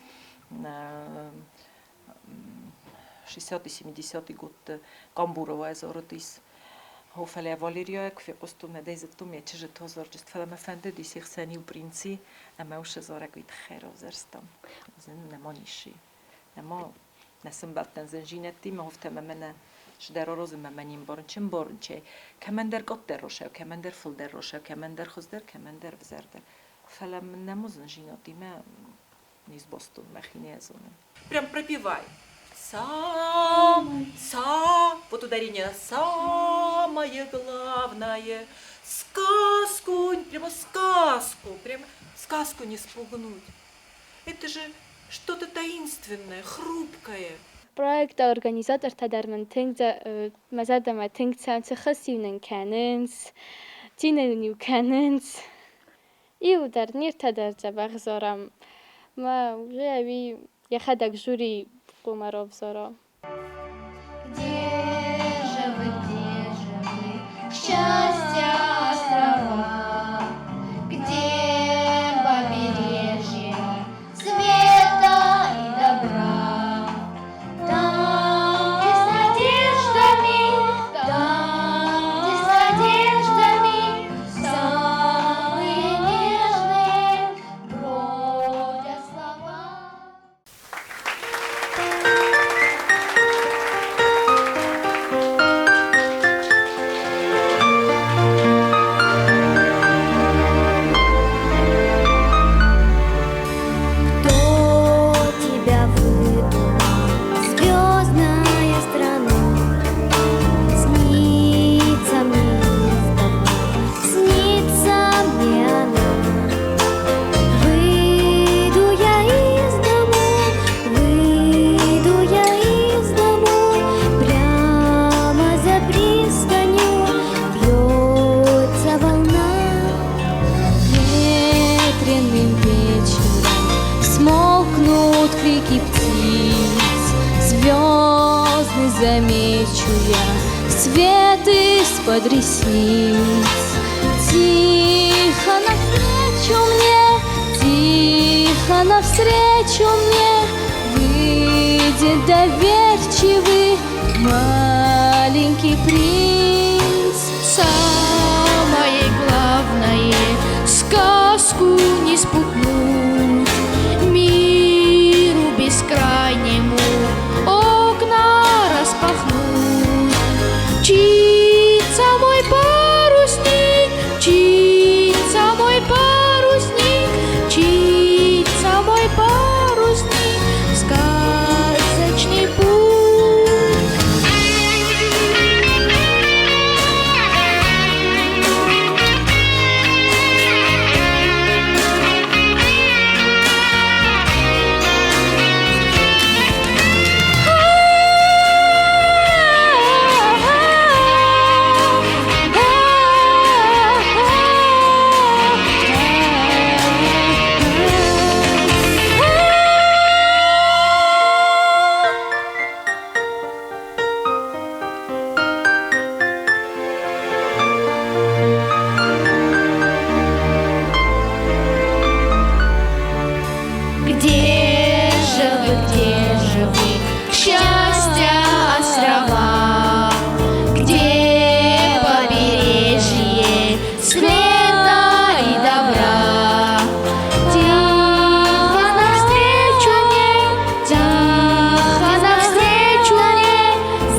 60-70 год Камбурова ازارديس هو فلا فاليريو كفي قستو مدايزتو ميا تشجت توزارجست فلا مفنده دي سيخساني برينسي اما وش زارغو يتخيرو زرستم زن نمانيشي اما نسم باتن زنجينتي ما هفت ممنا شدر روز ممنیم بارنچم بارنچه کمندر قط در روشه کمندر فل در روشه کمندر خوز در کمندر وزرده فلا من نمو زنجينتي ما نیز باستون مخینه ازونه Прям пропевай. Вот ударение самое главное. Сказку, прямо сказку не спугнуть. Это же что-то таинственное, хрупкое. Проект организатор тадарман тингза мазадама тингцам цхасивнен каненс тиненю каненс и удар нир тадар забагзорам ма уже ви яхадак жюри кумаров зора Где же вы, счастья острова, где побережье света и добра? Там, где с надеждами, самые нежные бродят слова. замечу я свет из-под ресниц. Тихо навстречу мне выйдет доверчивый маленький принц. Самое главное — сказку не спугнуть, миру бескрайнему окна распахнуть. Мчится мой парусник, мчится мой парусник, мчится мой парусник в сказочный путь. Где же вы, счастья острова, где побережье света и добра? Тихо навстречу мне,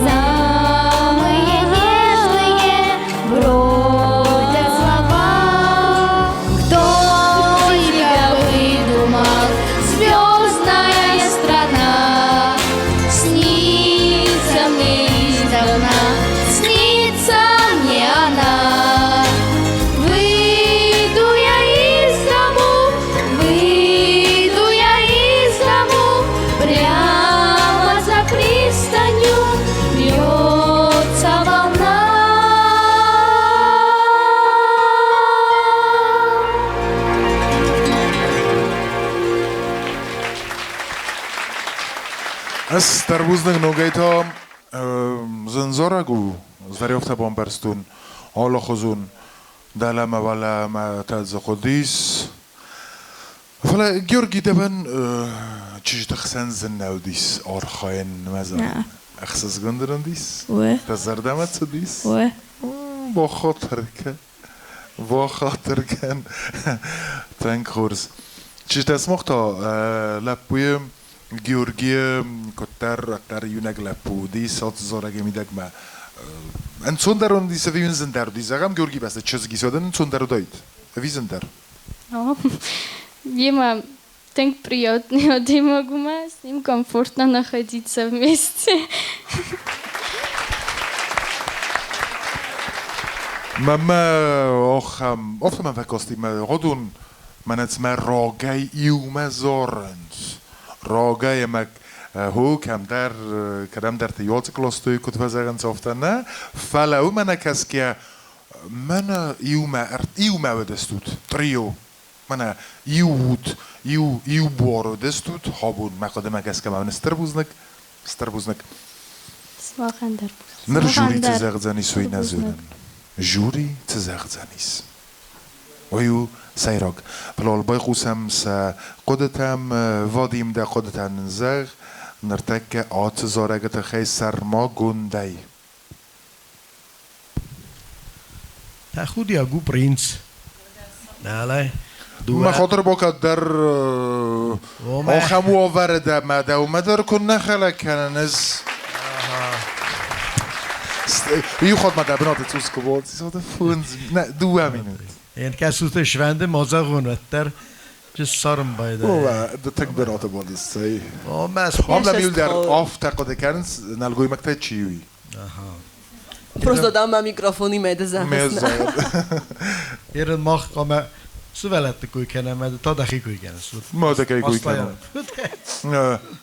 самые нежные бродят слова. Кто тебя выдумал? Звездная страна снится мне издавна, снится мне она. Выйду я из дому, прямо за пристанью бьется волна. از تربوزنگ نوگیتا زنزارگو زریافت بامبرستون حالا خزون دلم ولا ما تاز خودیس فلا جورجي دبن چیش تخسن زنودیس آرخاین مزن اخساس گندرن دیس تزردمت دیس با خاطر کن تنگ خورس چیش تسمختا لپویم Georgie Kotter Junag Lapu, die sozusagen mit dem ein Zunder und diese wie sind da, die sagen Georgie was, Tschüssi, so dann Zunder deut. Wie sind da? Видимо, так приятно, я могу с ним комфортно находиться вместе. Mama och ofta man verkost med rodun man het mer rogai iuma zorens. Rogai mak هو كم در كلام در تيوت كلاستوي كنت بزرن صفتنا فلو من كسكيا من يوما ودستوت تريو من يو بورو دستوت هابون ما قدم كسكا ما نستربوزنك سواخن در نر جوري تزغزاني سوي نزولن جوري تزغزانيس ويو سيرك فلول بايخوسم سا قدتم واديم دا قدتن نزغ نرتك آت زارگت خی سرما گندی تا خود یا گو پرینس نه ما خاطر باکد در آخم آورده مده و مدر کن نخلا کنن از یو خود مده بنات توس کباد زیاده فونز نه 2 minut این کسوت شونده مازه غنوتر جس سارم باید ده تک بنات بالستی مس هم نمیول در آف تقاده کرنس نلگوی مکته چیوی Просто dám mikrofóny med záhasná. Jeden mag komen zo wel het koe kennen, maar dat dacht ik koe kennen. Maar dat kan ik koe kennen.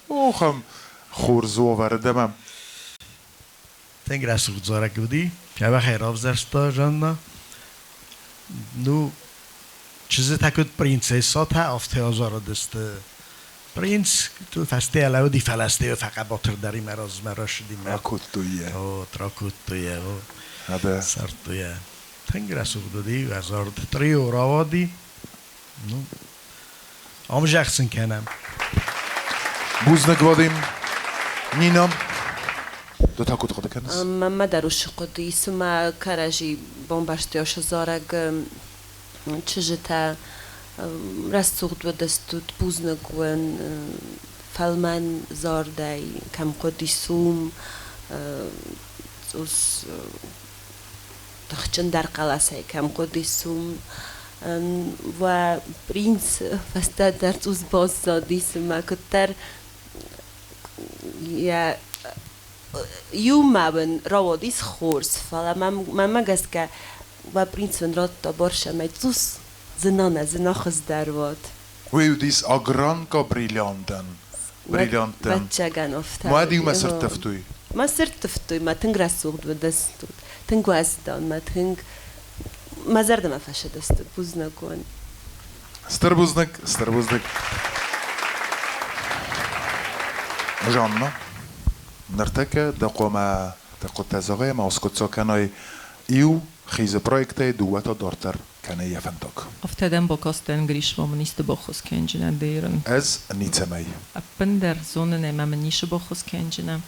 Oh, gaan خوردزو وردم. Denk raz goed zo raak ودی. که وقت هراب زرستا جانا. نو چیزی تاکت پرینسسا تا افته آزار دست برینس تو فسته علاوه دی فلسطه و فقط با ترداری مراش دی تراکوتویه تراکوتویه هذا سرتویه تنگ رسوق دادی و زارد تری و راوادی آم جخسن کنم بوزنك واديم نينا دو تاكوت خود کنس ما دروش قدی سما کارجی بمباشتیاش زارگ چجتا رسوق دو دستود بوزنك ون فلمن زاردای کم قدی سوم اوس تخچن در قلاسه کم قدی سوم و برینس فسته در اوس باز زادی سما کتر یا يوم من رواديس خورس فلا ما جسكا وبرينس من رات برشا ما توس زناخز دروات ويوديس أغرانكا بريليانتن بتشجن أفتح ما ديو ما سرتفتوي ما سرتفتوي ما تنغرسوق بدستود تنغوازدان ما تنغ ما زرد ما فش دستود بوزنا كون استربوزنك جانا نرتكه دقوما تقطع زغية ما اسكت ساكناي إيو خيز بروجكتي دوتا دورتر كان يفندق. افتادم با کاستن گریش و منیست با خوز کنجنن دیرن. از نیتمای. اپندر زونه ما منیش با خوز کنجنن.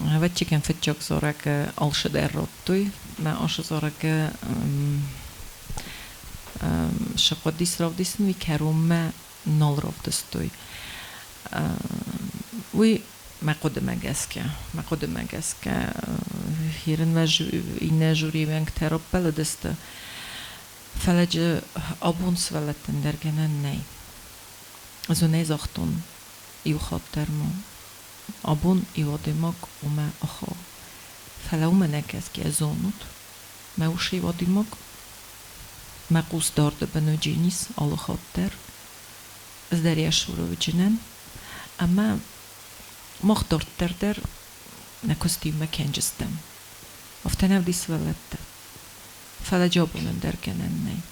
هوتی کن فتیک زارک آلش در راتوی ما آش زارک شقادیس رافدیسن وی کروم نال رافدستوی. وی ما قدم مگسکه هیرن و این جوری ونگ تراب بلدسته فلج آبون سوالتن درگنن نی زو نیزاختون ایو خاطر ما آبون ایو دماغ و ما آخا فلو ما نگسکی ازونود ما وش ایو دماغ ما قوس دارده بنو جینیس آلو خاطر از دریاش رو جنن اما مختار در نکستیم مکنجستم افتنام دیس ولد فلا جابونن در کنن نی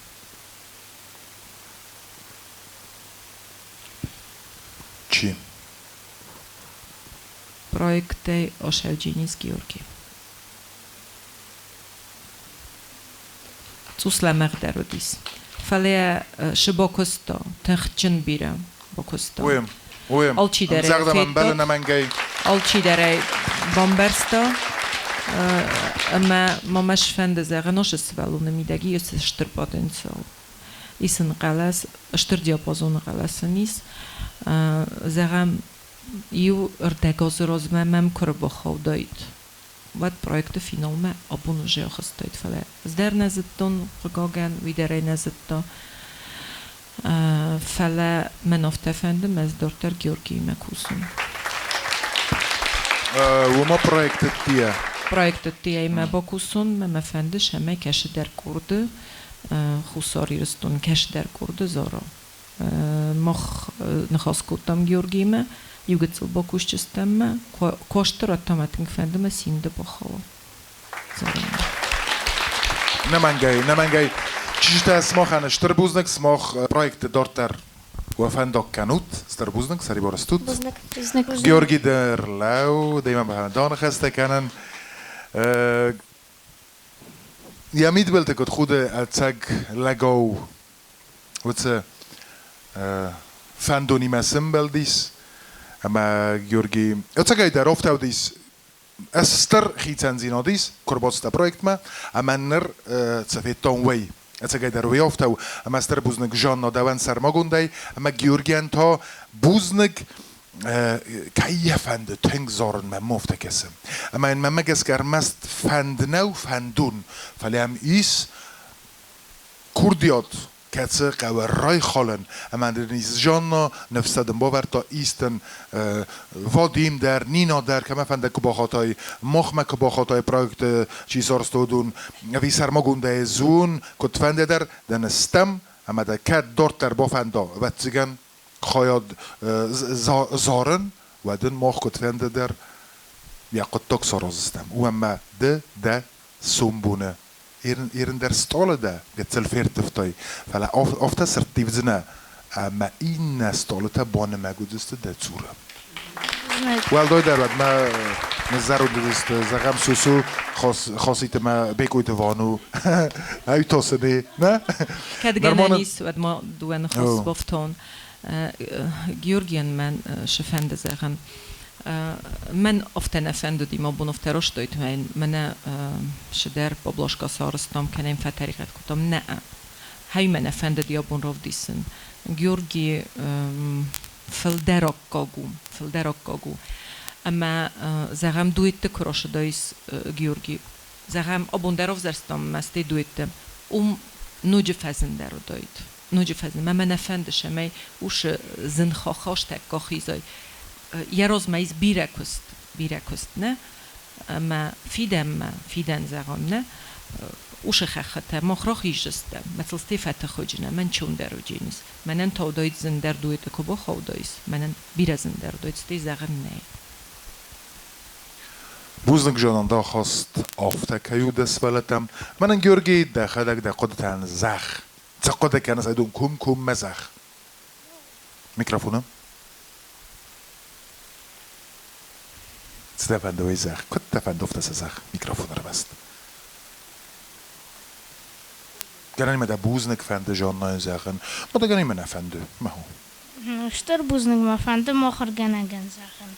چی؟ پروژه آشلجینیس گیورگی سوسلامر درودیس فلا شباکستا تخچن بیرم باکستا ویم آلچی داره آلچی داره بامبرستا اما مامش فند زغ نوش سوالو نمیدگی است شتر پتانسیل ایسن قلاس شتر دیاپازون قلاس نیست زغم یو ارتکاز روز مم کرب خودایت وقت پروژه فینال ما آبون جای خستایت فله زدر نزدتون رگاگن ویدره نزدتا فلا من افتفندم از دکتر گیورگی مکوسون و ما پروژه تیه ما باکوسون ما فندش همه کش در کرد خوصاری رستون کش در کرد زارا مخ نخواست کتم گیورگی ما یوگتسل باکوش چستم ما کاشتر اتامتنگ فندم سینده بخوا زارا نمانگای چیزی اسماخ انشتر بوزنک اسماخ پروژه دورتر و فندق کنوت استر بوزنک سری بارستود گیورگی در لو دیما به دان خسته کنن یا میدبلت کد خود اتسگ لگو وچه فندونی مسم بلدیس اما گیورگی اتسگای در افتاو دیس استر خیتن زینادیس کرباست پروژه ما اما نر تفیتون وی اتسگای در وی افتاو اما استر بوزنک جان نادوان سرماگوندای اما گیورگیان تا بوزنک که فند تنگ زارن من مفته کسم اما این من مگس گر مست فند نو فندون فلی هم ایس کردیات کتسه قوه رای خالن اما در نیز جانا نفستدن باور تا ایستن وادیم در نینا در که من فنده کباخاتای مخمه کباخاتای پروژه چیز آرستودون وی سرماگونده زون کت فنده در دنستم اما در کت دارت در با فنده و تیگن خواهد زارن و دن ماخ کت فنده در یا قطاک سارازستم و اما ده سومبونه ایرن در ستاله ده گتسل فیرتفتای فلا افتا سرتیفزنه اما این نستالت بانه مگودست دچوره والدای در بعد ما نظر دوست زغم سوسو خاصیت ما بگوید وانو ای توسنی نه کدگنیس و ما دوان خاص بافتون گیورگین من شفند زغم من افتن افند دی ما بون افتراش دوید من شدر بابلاشکا سارستم کنیم فتریقت کتم نه هی من افند دی بون رو دیسن گیورگی فلدرک کاگو اما زغم دویت کراش دایس گیورگی زغم آبون دراف زرستم مستی دویتم نوج فزن درو دایت نوج فزن من افندش می اوش زن خاخاش تک کاخیزای یه روز میز بیرکست نه اما فیدن زغم نه اوش خخته مخراخ یجسته مثل ستیفت خوجنه من چون درو جینیس منن تا دایت زندر دویت کبا خو دایس منن بیر زندر دویت ستی زغم نه بوزنگ جاننده خواست آفته کیو دست ولتم منن گیورگی دخلک در قدتن زخ تقدر کنه سایدون کم مزخ میکروفونم ستفند وی زخ کد تفند افته زخ میکروفون رو بست گرانی مده بوزنگ فنده جان نای زخن ما دا گرانی من افنده مهو شتر بوزنگ ما فنده ماخر گنگن زخن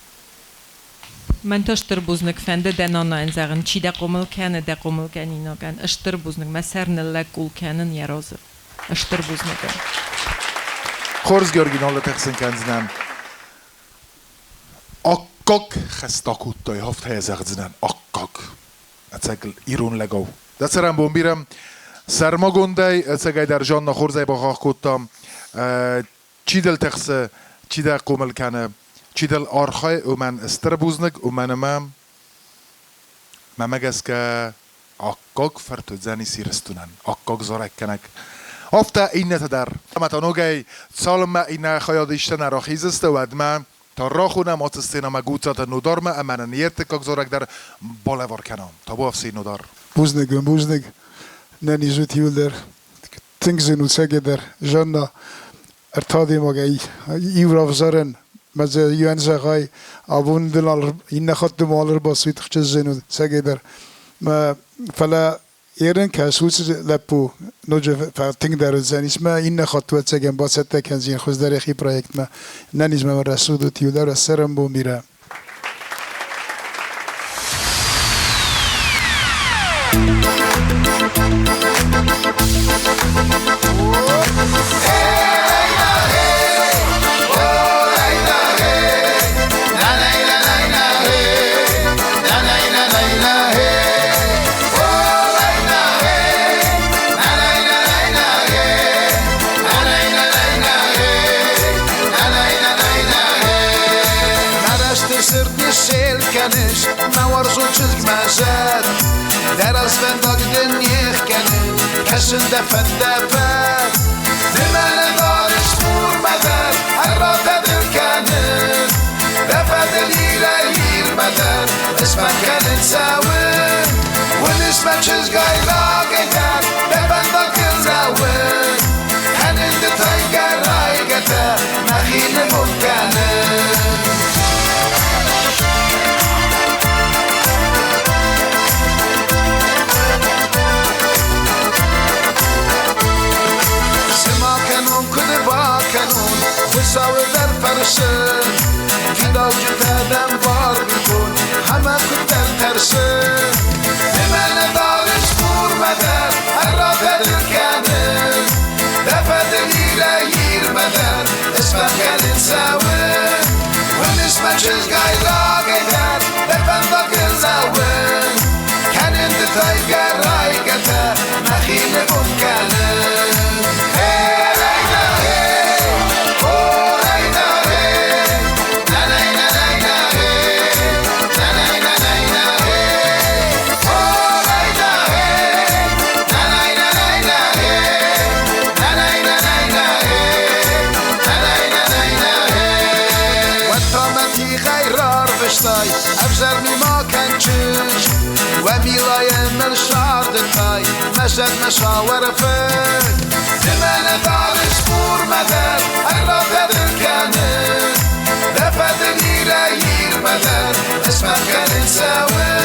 من تشتر بوزنگ فنده دنان نای زخن چی دا قومل کنه دا قومل کنی ناگن اشتر بوزنگ ما سر نلک گول کنن یرازه اشتر بوزنگ خورز گیورگی نالا تخسن کنزنم آکاک خستا کودتای هفت هزار زنن آکاک اتساقل ایرون لگاو دسترم بومبیرم سرما گندای اتساقای در جان نخورزای باقاق کودتام چی دل تخسه چی دل قومل کنه چی دل آرخای او من استر بوزنگ او من مگس که آکاک فرتو زنی سیرستونن آکاک زارک کنک هفته این نتدر متانوگای سالم این خیادیشتن راخیزست و ادمه تا راه خونم آتستینا مگوتا تا نودار ما امن نیت کاغذارک در بالوار کنم تا با افسی نودار بوزنگ ننی زوتی ولدر تنگزن و سگ در جانا ارتادی مگای ایوراف زارن مزه یوان زغای آبون دلال این نخات دمالر باسویت خچ زنو سگ در ما فلا ایرن که سوس لپو نوجه فتنگ در زنیس ما این نخات و سگم با سته کنزین خوش در اخی پروژه ما ننیز ما رسود و تیودار سرم بو میره در از فندق دنیخ کنه کشن دفن دفن دمن دارش مور مدن هر را تدر کنه دفن دلیره ییر مدن اسمن کنن ساون ون اسمن چزگای را گیتر دفن دا کل زاون هنن دتای گرای گتر نخیل ممکنه خوشاوی در فرشه کدال جتادم بار بکن همه کتن ترشه من دارش مور مدن هر را تدر کنه دفع دلیره ییر مدن اسمم کنن ساون ون اسمم چزگای را گیتر دفن دا گل زاون کنن دتای گرای گتر نخیل ممکنه بشتای افجر می ما کنچش و میلای من شاردتای مشد مشاور فک زمان دارش بور مدر هر را بدر کنه دفت نیره یر بدر اسمت کنن سوه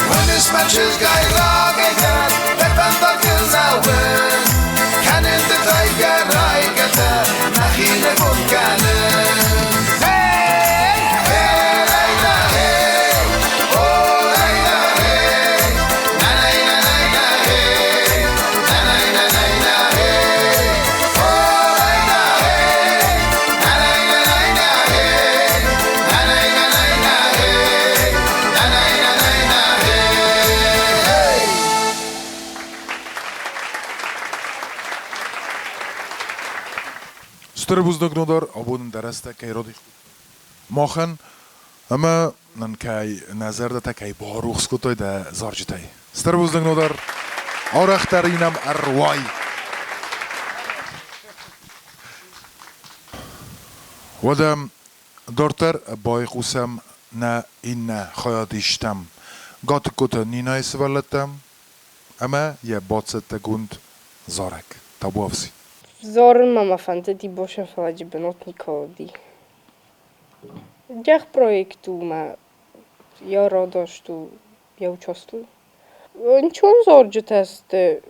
و نسمت چزگای را گیدر دفت دا گلزوه کنن دتای گرای گتر نخیل بود کنه Sterbuzdog nodar abun درسته که رادی ماخن اما نن که نظر ده که باروخ سکوتای ده زارجتای ستربوزدگ نودر آرخترینم اروای ودم دورتر بای خوسم نه این نه خیادیشتم گات کتا نینای سوالتم اما یه باتست گوند زارک تابوافسی Zorn mama fante di bosze fladzi benotnikodi. Дях проекту ма я радошту я участвую. Ничего зорджи тесте.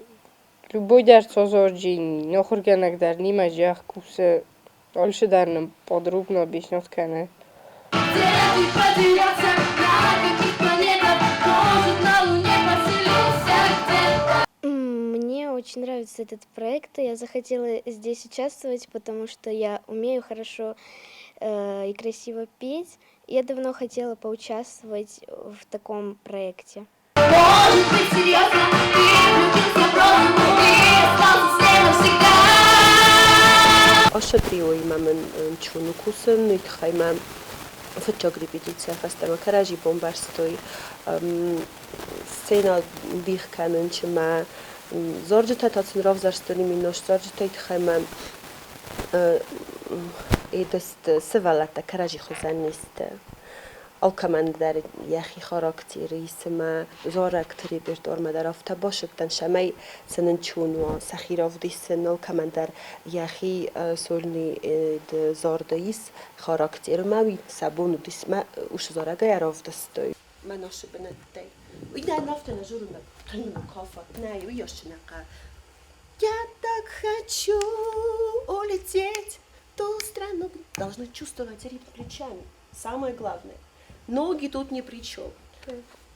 Любой дерц зорджи нохоргенек дар нима дях кусе дальше дарным подробно объяснять кане. Мне очень нравится этот проект, и я захотела здесь участвовать, потому что я умею хорошо и красиво петь. И я давно хотела поучаствовать в таком проекте. Может быть, серьезно, ты влюбился в розу и остался с ней навсегда. Ошатрио имаме чуну кусен, и хайма фотографии петиция хастама каражи бомбарстой сцена дихканен чма зорджета тацин ровзарстони минош зорджета хайма эдест севалата каражи хозанисте алкамандер яхи характери сма зорактери бирдор در افتا باشدن شمای سنن چونوا سخیراف دیسن алкамандер яхи سولنی د زاردایس خاراکتر ماوی سبون دیس ما وش زارگا یاراف دستوی من ناش بنده ویدا نافت نجورم تنم کافات نه ویاشنقا Я так хочу улететь в ту страну. Должны чувствовать ритм плечами. Самое главное. Ноги тут ни при чем.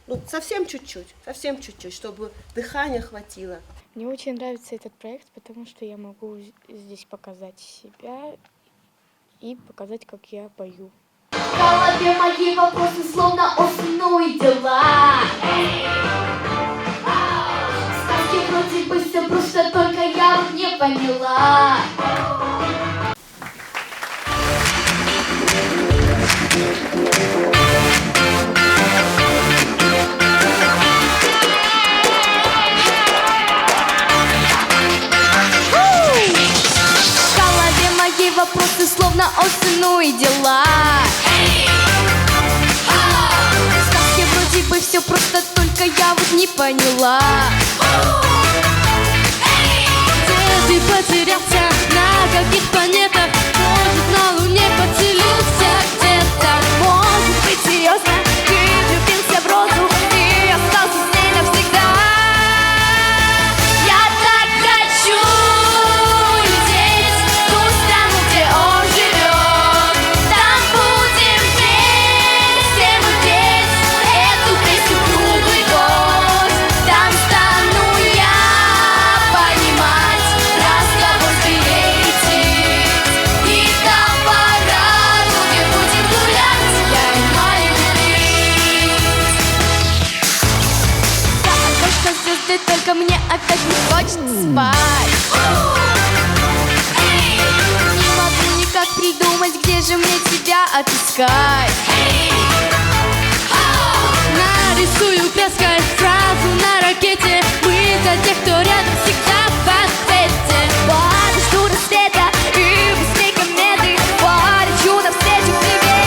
Ну, совсем чуть-чуть, чтобы дыхания хватило. Мне очень нравится этот проект, потому что я могу здесь показать себя и показать, как я пою. В голове мои вопросы словно осенние дела. Сказки вроде бы все просто, только я не поняла. Вопросы словно осенние дела. Сказки вроде бы все просто, только я вот не поняла. Где ты потерялся, на каких планетах? Может, на Луне поселился где-то? Может быть, серьезно, ты влюбился в розу и остался с ней навсегда. Я так хочу лететь в ту страну, где он живет. Там будем вместе мы петь эту песню круглый год. Там стану я понимать, разговор встретить. И там по радуге будем гулять, я и маленький принц. Так точно звезды, только мне опять не хочется спать. Не могу никак придумать, где же мне тебя отыскать. Нарисую краской фразу на ракете. Мы для тех, кто рядом всегда в ответе. Подожду рассвета и быстрей кометы полечу навстречу к тебе.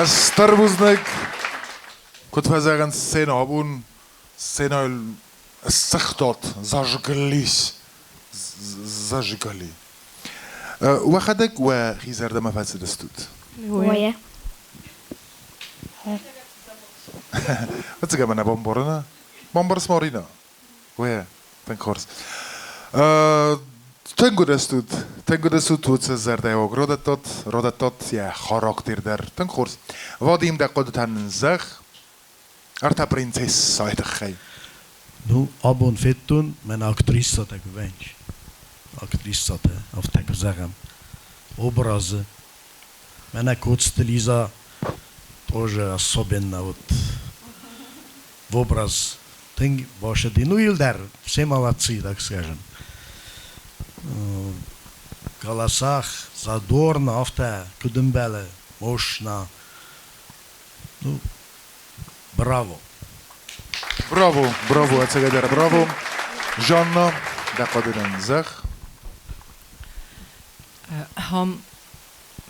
Starbuznek. Kut we zeggen sen abun sen السخطات زاجقليس زاجقلي وخدك وخيزر دم فاسد استود ويا Wat zeggen we naar Bomborna? Bombors Morina. Where? Thank course. Tengo de stut wat ze zerde ook. Rodatot, ja, karakter der. Thank course. Wat ihm dat komt aan zich? Arta prinses, zei de gij. Nu, abon fetun, mijn actrice zat ik wens. Actrice zat, of te zeggen. Obrazen. Mijn кот-стилиза тоже особенно вот в образ тынг башыды. Ну, Илдар, все молодцы, так скажем. Голосах, задорно, авто, кудымбеле, мощно. Ну, браво. Bravo, Atsegader, bravo. Жанна, да коден зах. Ham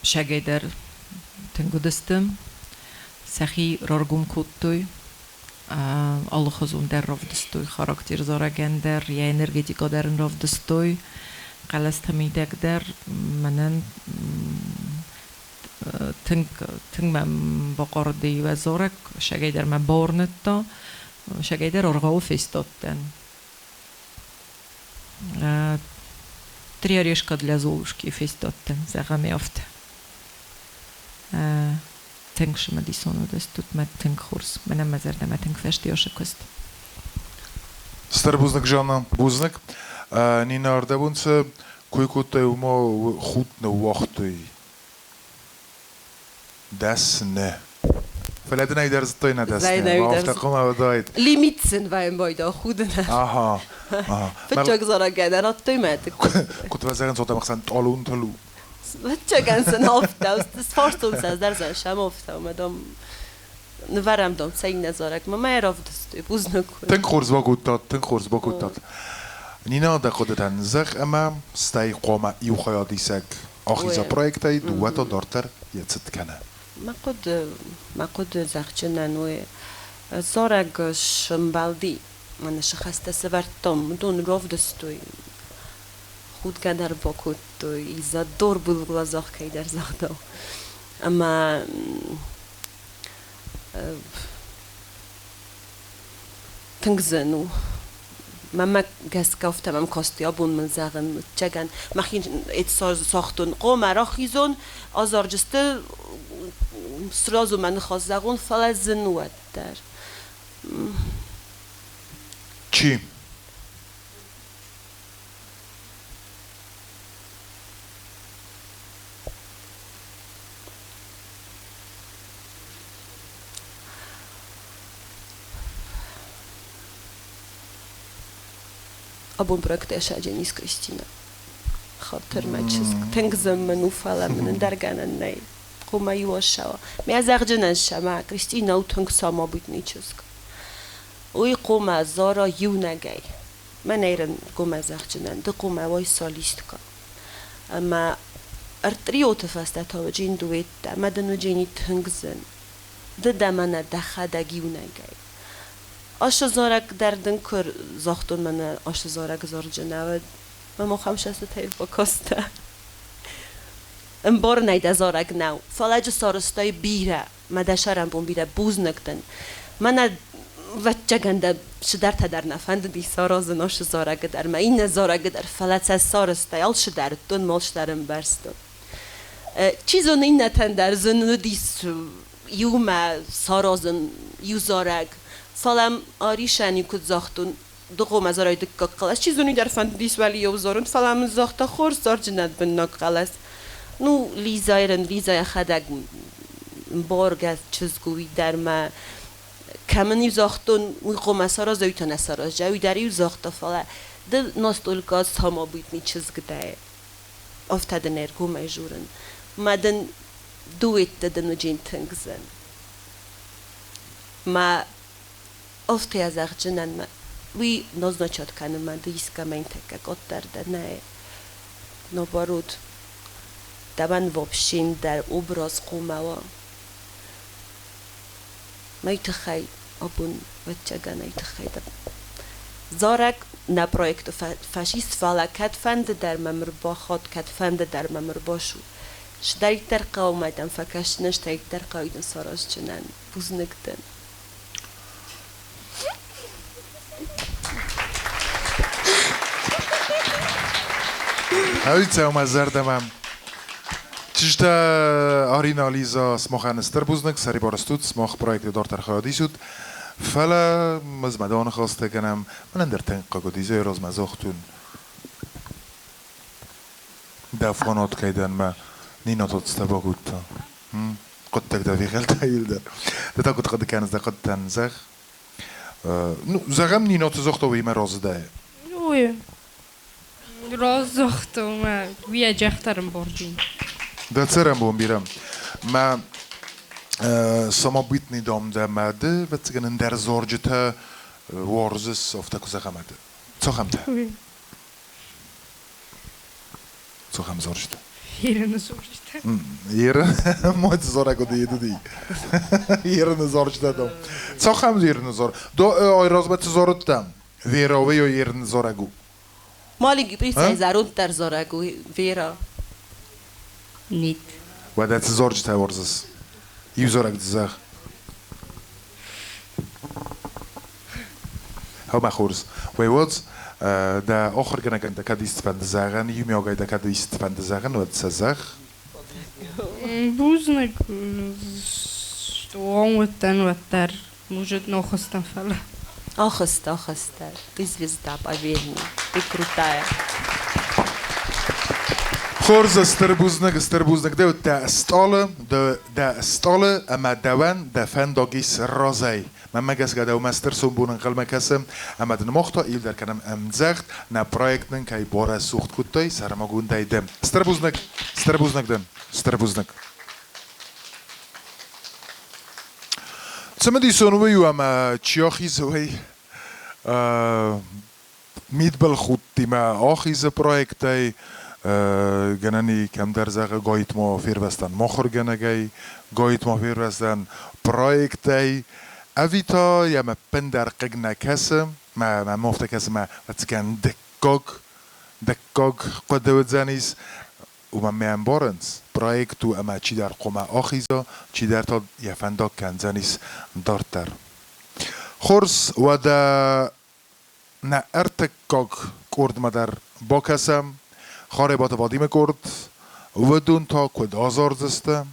segéder tengudestem, szechi rargum kuttuj, allohozun der ravdestuj, karakterzara gender, je energetika derin ravdestuj, kalesztemidek der, menen tengmem bakardi ve zorek, segéder me barnetta, segéder argau festotten. Три орешка для Золушки фестоттен, загаме офте. Тенгш Madison das tut mit Tengkurs. Мене мезерде met Teng festióse közt. Starbuznek Жанна, buznek. Nina ardebunce, kujkutte uma хутне wachтой. Das ne. Vielleicht nicht der Stoine das ne. Auf der Komma bedeutet. Limitsen waren bei der Hudene. Aha. Csak zara generat tömet. Kut we zeggen zodat we gaan talun talu. Csak ganzen ofta, das forstums az der zijn sem ofta, madam. Ne varam dom szegne zarak, ma már of das buznak. Tengkurs bagutat. Nina da kodetan zeg ama stay qoma yukhayadisek. Akhiza projektay duwata darter yetsit kana. ما قد زخجنن و زارگ شنبالدی من شخصت سوارتم دون رفدستوی خود قدر باکوتوی ایزا دور بلغلا زخ کی در زخدو اما تنگزنو ما گس کافتم ام کاستی آبون من زغن چگن مخین ات ساختون قوم راخیزون آزارجسته сразу мен хазагун фалазнуат дар. Чи? Абун проект яшаджени с Кристина. خاطر ما چیز تنگزم منو فعلا من درگانن نه قوما یواشوا می از اغجنن شما کریستینا و تنگ ساما بود نیچسک اوی قوما زارا یو نگی من ایرن قوما از اغجنن ده قوما وای سالیست که اما ارتریو تفسته تا جین دویت ده مدنو جینی تنگزن ده دمانه دخده یو نگی آش زارک دردن کر زاختون من آش زارک زار جنوه من مخم شسته تایف با کاسته بار نیده زارک نو فالج سارستای بیره مدشارم بون بیره بوز نکتن من وچه گنده شدر تدر نفند دی ساراز ناش زارک در ما این زارک در فالج سارستای آل شدر دون مال شدرم برستون چیزون این نتن در زنو دیس یوم سارازن یو زارک فالم آریشانی کد زاختون دقو مزارای دکا قلس چیزونی در فند دیس ولی یو زارون فالم زاختا خور زار جند بناک قلس نو لیزای خدک بارگ چیزگویی در ما کمنی زاختون وی قوم سارا زویتون سارا جوی دریو زاختا فاله ده ناستولگاز هما بیتنی چیزگده افتاده نرگو میجورن مدن دویت ددن و جین تنگزن ما افتی از اخجنن ما وی نازناچاد کنم من دیسکا من تکه گات درده نه نبارود دبن وابشین در образ قوموا ما يتخي أبون وتشجعنا يتخي زارك na projektu fascist vala kad fende der member خود kad fende der member باشو شدایتر قومتن فکش نشدایتر قایدن سراز جنن بوزنگدن هاویتse oma zerdemem. Čižte Arina Liza smochen sterbuznek, sari barastut, smoch projekte dorter khadisut. فلا مزمدان خواسته کنم من در تنقا گدیزه راز مزاختون دفانات کیدن ما نینا تستبا گوتا قد تک دفی خیل تایل در دتا قد قد کنز قد تنزخ زغم نینا تزاخت و ایمه راز ده اوه راز زاخت و ما وی جخترم بردین ده سرم بوم بیرم ما samarbetni dom där med vet jag den där zorgeta warses of tak så gamad. Co ham ta? Co ham zorgeta? Yerine zorgeta. Yerine mod zorego de yedi. Yerine zorgeta dom. Co ham yerine zor. Do oj rozbet zorottam. Wierowy jo yerine zorego. Mali prisa zarut der zorego wiera. Nit. Wadat zorgeta warses. Юзорак дзах. Hou maar goed. Weet de ochtend kan ik dat iets van de zeggen. Je mag ook dat iets van de zeggen. Wat ze zegt. Boeznek. Что вот там вот daar может nog eens dan vallen. Охост. Ты звезда, поверь мне. Ты крутая. خورز ستربوزنگ ده ده استاله اما دوان ده فنداگیس رازای من مگس گده و مستر سنبونن قلمه کسم اما ده نمختا ایل در کنم امزخت نا پرویکتن که باره سوخت کتای سرماگون دایدم ستربوزنگ سمدی سنویو اما چیاخیز وی میدبل خود دیما آخیز پرویکتای گنانی کم در زاغ گایت ما فیروستن مخور گنگی گایت ما فیروستن پرویکتی اویتا یا ما پندر قگنا کسم ما مفته کسم ما وتکن دکاگ قدوت زنیس و ما میان بارنز پرویکتو اما چی در قوما آخیزا چی در تا یا فنداک کن زنیس دارتر خورس و دا نه ارتکاگ کرد ما در با کسم خاره با تبادیم کرد و دون تا کد آزار زسته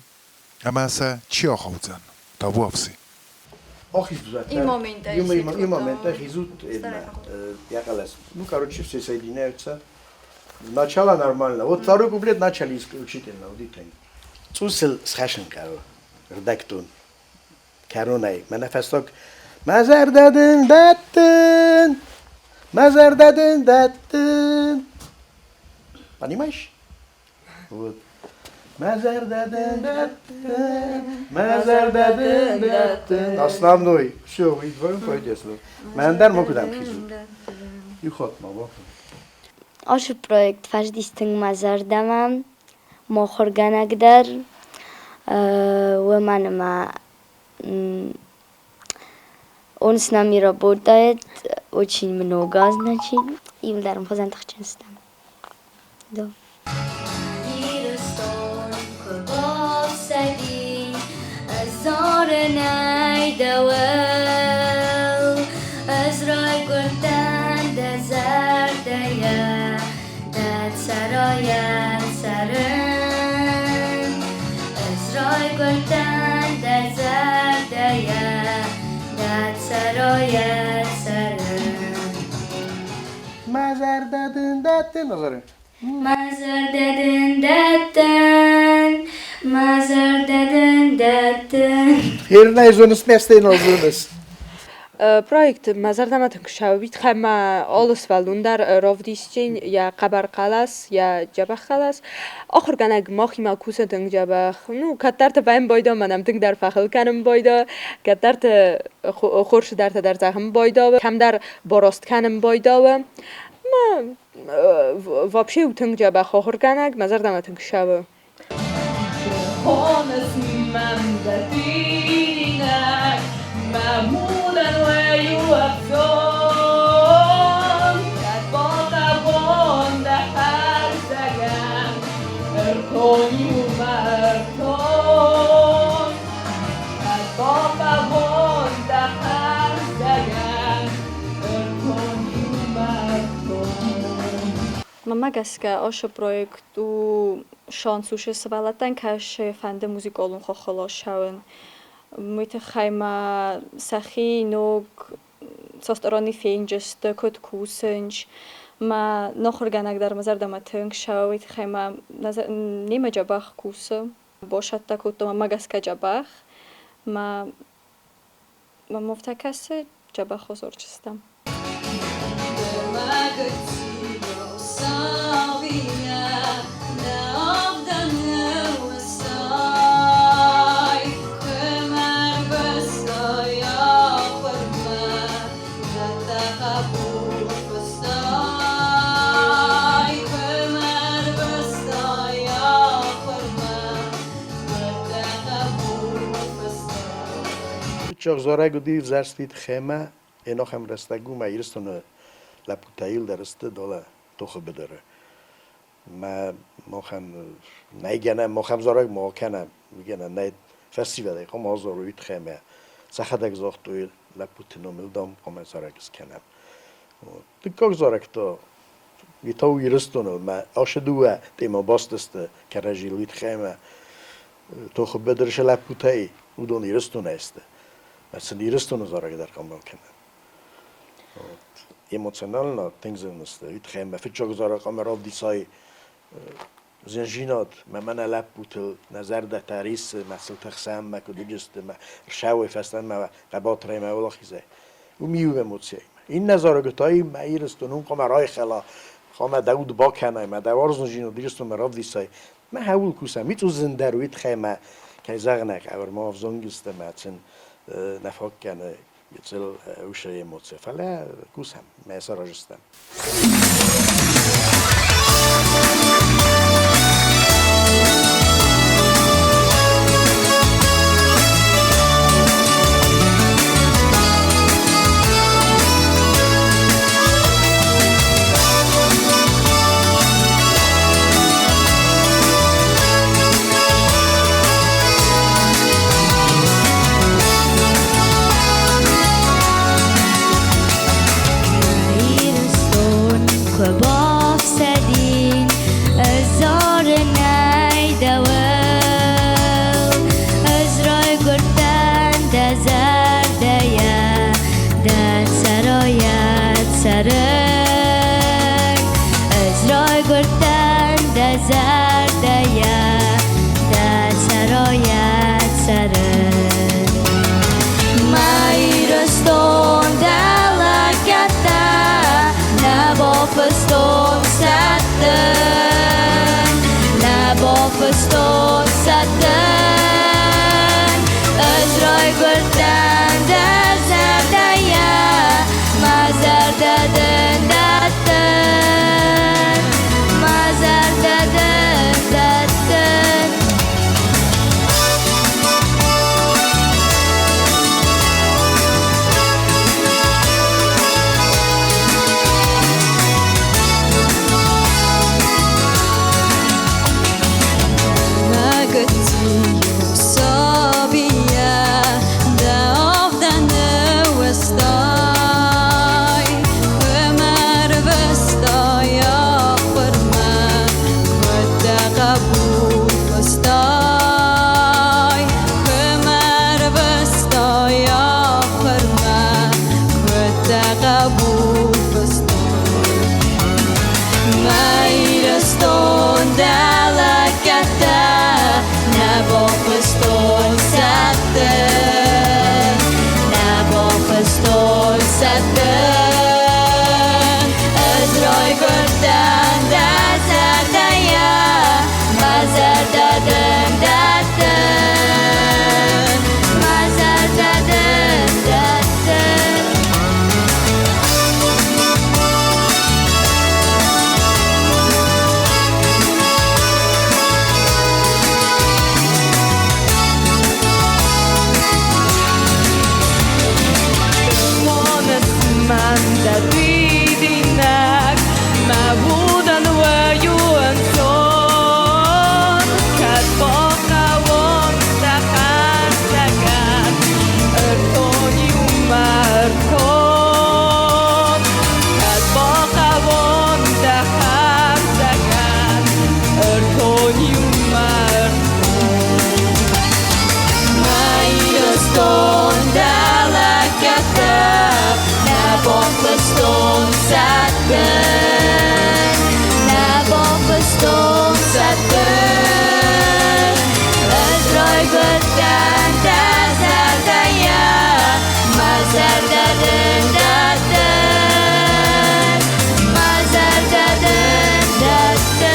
اما سه چی آخوت زن تا بو افسی آخیز بزرد این момента خیزود یقلس ну короче все соединяются начало нормально вот второй куплет начали учительно удивительно цусел схашен каро редактун каронай манифесток мазар дадын Понимаешь? Вот. Основной. Все, вы вдвоем пойдете. Мандар могу дам хизу. И ход мало. Aşı projekt fajdistin mazardamam. Mokhorganagdar. Ve manama он с нами работает очень много, значит, и ударом позантахчен стам. Да. Mazar dadın nazarı. Mazar dadın. Her neyzonus mesleğin olduğunuz. Projekt mazardamatın kuşavit xema olus valundar rovdisçin ya qabarqalas ya jabaxalas oxurganag moxima kusatın jabaq nu katarta baym boyda manam tın dar faxıl kanım boyda katarta xorş darta dar zahım boyda kamdar borost kanım boyda ma вообще utın jabaq oxurganag mazardamatın kuşavı Honest member მამაგასკა ოშო პროექტუ შანსუშე სვალატან ქაშე ფანდე მუსიკოლუნ ხოხოლოშავენ მით ხაიმა სახი ნოგ სოსტორონი ფინჯესტ კოთ კუსენჯ მა ნოხორგანაკ დარმაზარდამა თენგშავით ხაიმა ნიმა ჯაბახ კუს ბოშატა კუტო მამაგასკა ჯაბახ მა მოფთაკასე ჯაბახოს ორჩესტა Çok zora gidiyor zarstit khema enoxam rastagu ma irstonu la putayil darste dola toxu bedere ma moxam naygana moxam zora moxana migana nay festival kom azor ut khema saxadak zoxtu la putino mildom kom zora kiskanam tikok zora kto vito irstonu ma ashduwa tema basteste karajil ut khema toxu bedere la putay udon irstonu este Mesela irstonu zora gider kamalken. Emocjonalna tężność, utchema, fitchog zora kamerov disay زنجينات ما من لابوت نظر ده تاريس مثل تقسم ما کدیجست ما شاوی فستن ما قبات رای ما ولی خیزه و میوه موسیقی این نظر گتایی ما ایرستون کامرای خلا خام داود با کنای ما دوار زنجینو دیرستون مرا دیسای ما هول کوسم میتو زنده رویت خیمه که زغنک اور ما افزونگست ما چن نفاق کنه یتل وشه موسیقی فلا کوسم ما سراجستم صدقن نبافستون صدقن ازرای بدن دزردیا مزرددن ددن مزرددن ددن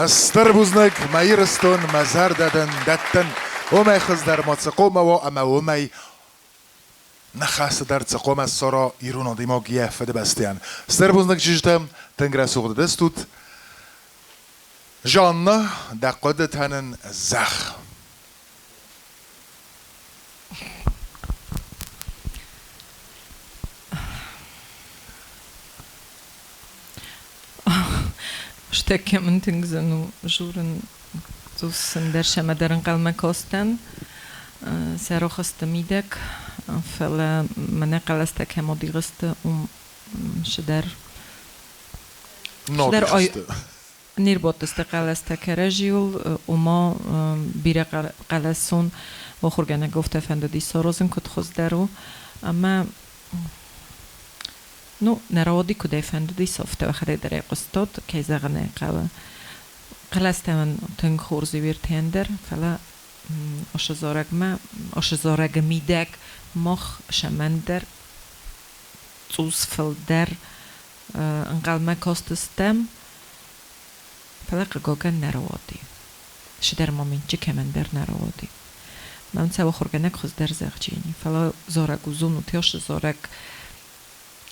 استر بوزنک مایرستون مزار دادن دتن و می خز در ما تقوم و اما و می نخست در تقوم از سرا ایران دیما گیه فده بستیان استر بوزنک چیزتم تنگر سوخت دستوت جان دقت تنن زخ Stecke man tingsen nu juren tussen der schema der qalma kosten serochst midek fela manaqalasta kemodirst شدر نيربوت استقالست كرجيول وما بير قلسون و خورگانه گفته فند دی سروزن کد خوز درو اما نو نرودی کد فند دی سفته و خدای در قستاد که زغنه قلست من تنگ خورزی ویرتندر فلا اشزارگ میدک مخ شمندر توس فلدر انقلم کاستستم فلا قگوگن نرودی شدر مومنتی که من در نرودی من سو خورگنک خوز در زغجینی فلا زارگو زونو تیاش زارگ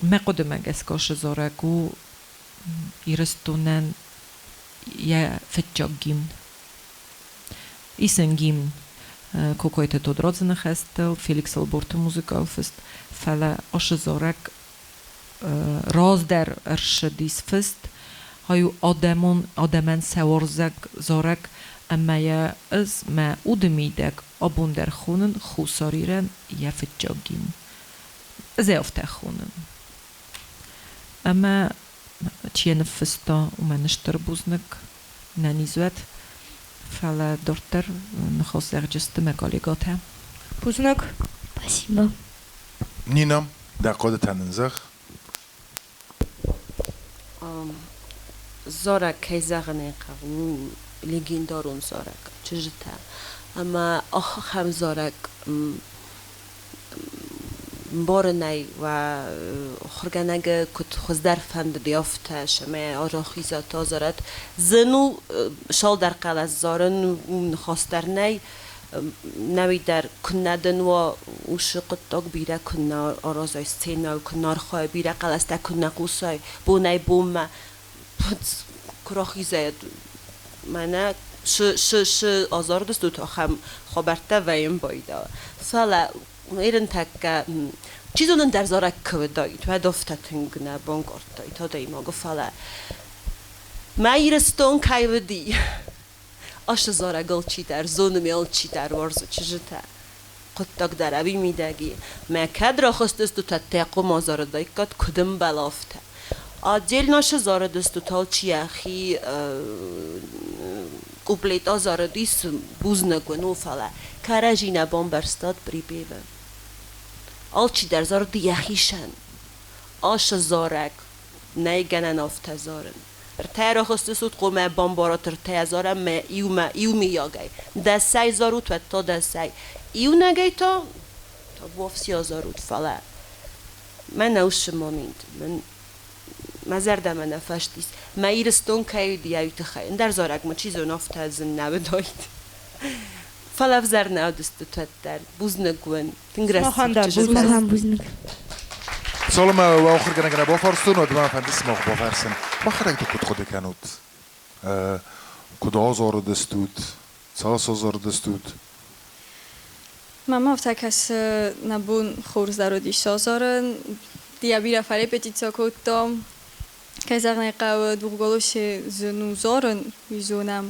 مقدمه اسکاش زارگو ایرستونن یا فتجاگیم ایسنگیم کوکویت تودرادزنه خستل فیلیکس البورت موزیکال فست فلا اش زارگ راز در ارشدیس فست هایو آدمن سوارزگ زارگ اما یا از ما اودمیدگ آبون در خونن خوصاریرن یا فتجاگیم زیافته خونن اما چیه نفستا و منشتر بوزنک ننیزوید فعلا دورتر نخواست اگجست مگالیگاته بوزنک Спасибо. نینم دقیقه تننزخ زارك كي زغني قوم ليجين دارون زارك چجتا اما آخ هم زارك بارنای و خورگانگ کت خزدر فند دیافته شما آراخیزا تا زارد زنو شال در قلعه زارن خواستر نی نوی در کندن و اوشق تاگ بیره کنار آرازای سینا و کنار خواه بیره قلعه است کنار قوسای بونای بوم کراخیزه منه ش آزار دست دوتا هم خبرته ویم بایده سالا ایران تک چیزون در زارک کودایی تو دفته تنگنه بانگارتایی تا دیما گفالا ما ایرستون کایودی آش زارگل چی در زون میل چی در ورزو چیزته قطعک در ابی میدگی ما کدر خست است تو تقو مازار دای کد کدوم بلافته آدیل ناش زار دست تو چی اخی کوپلیت آزار دیس بوز نکنو فلا کارجینا بامبرستاد بری بیبه آلچی در زار دیخیشن آش زارک نیگنن آفت زارن ارتایا خست سود قوم بامبارات ارتایا زارم ما ایومی یاگی دسای زاروت و تا دسای ایو نگی تا وافسی زاروت فلا من نوش مامید من مزردم من نفشتیس ما ایرستون که دیایی تخیل در زارگ ما چیزو نفت از نبودید فلا فزر نادست تو در بوزنگون هم بوزنگ سالم و آخر کنه با فرستون و دوام فندیس ما با فرسن ما خرج تو کد خود کنود کد آزار دستود ساس آزار دستود Mama vtakas nabun khurs darodi sazaren dia bira fare petitsa kottam kazarne qaw durgolosh znuzaren vizonam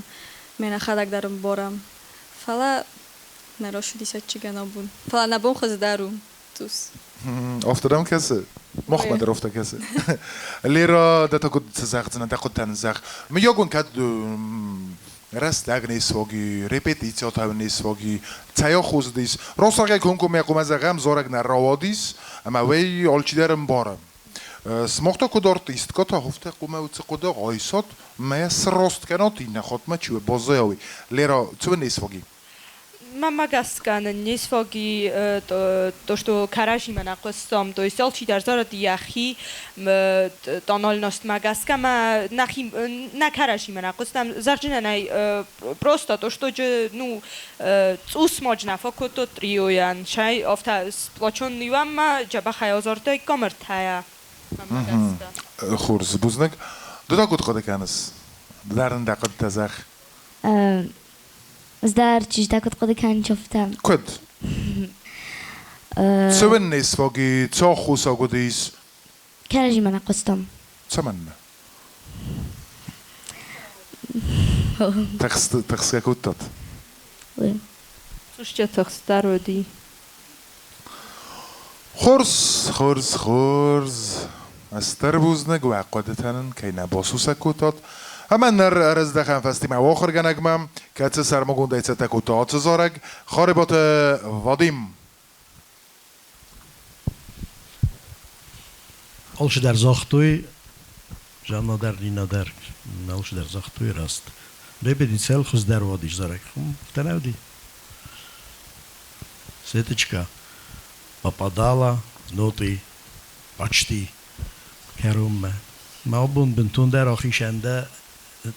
mena khadak darum boram fala narashudi satchiganabun fala nabun khos darum tus افتادم کسی مخ مدر افتا کسی لیرا دتا کد تزاق زنه دا کد تنزاق میگون کد راست داغنیس وگی رپتیتیا تاونیس وگی تایا خوز دیس راستگی کنکو میگم از غم زارگ نراودیس اما وی آلچیدرم بارم سمختا کدارت است که تا هفته قومه و تقدا قایسات میس راست کناتی نخواد ما چیه بازیاوی لیرا تو نیس وگی Мама гаскана несвоги то что каражима на костом то есть алчи дар зарад яхи тональность магаска ма нахи на каражима на костом заржина най просто то что же ну ус можно фокото триоян шай офта сплочон нивама джаба хаязорта комертая мама гаска خورز بوزنک دو تا کد خود کنس درن دقت تزخ زدار چیز دکت خود کن شفتم کد چه نیست وگی چه خوسا گودیس کرجی من قستم چه من تخس کد داد سوش چه تخس دارودی خورز استر بوزنگ و عقدتن که نباسوس کد همان نر ارز دخن فستی ما آخر گنگمم که چه سرمگون دیت تکوتات زارگ خاربات وادیم آلش در زاختوی جانا در نینا در آلش در زاختوی راست ربدی سال خوز در وادیش زارگ تناودی سیتچکا попадала نوتی почти کرم ما بون بنتون در آخیشنده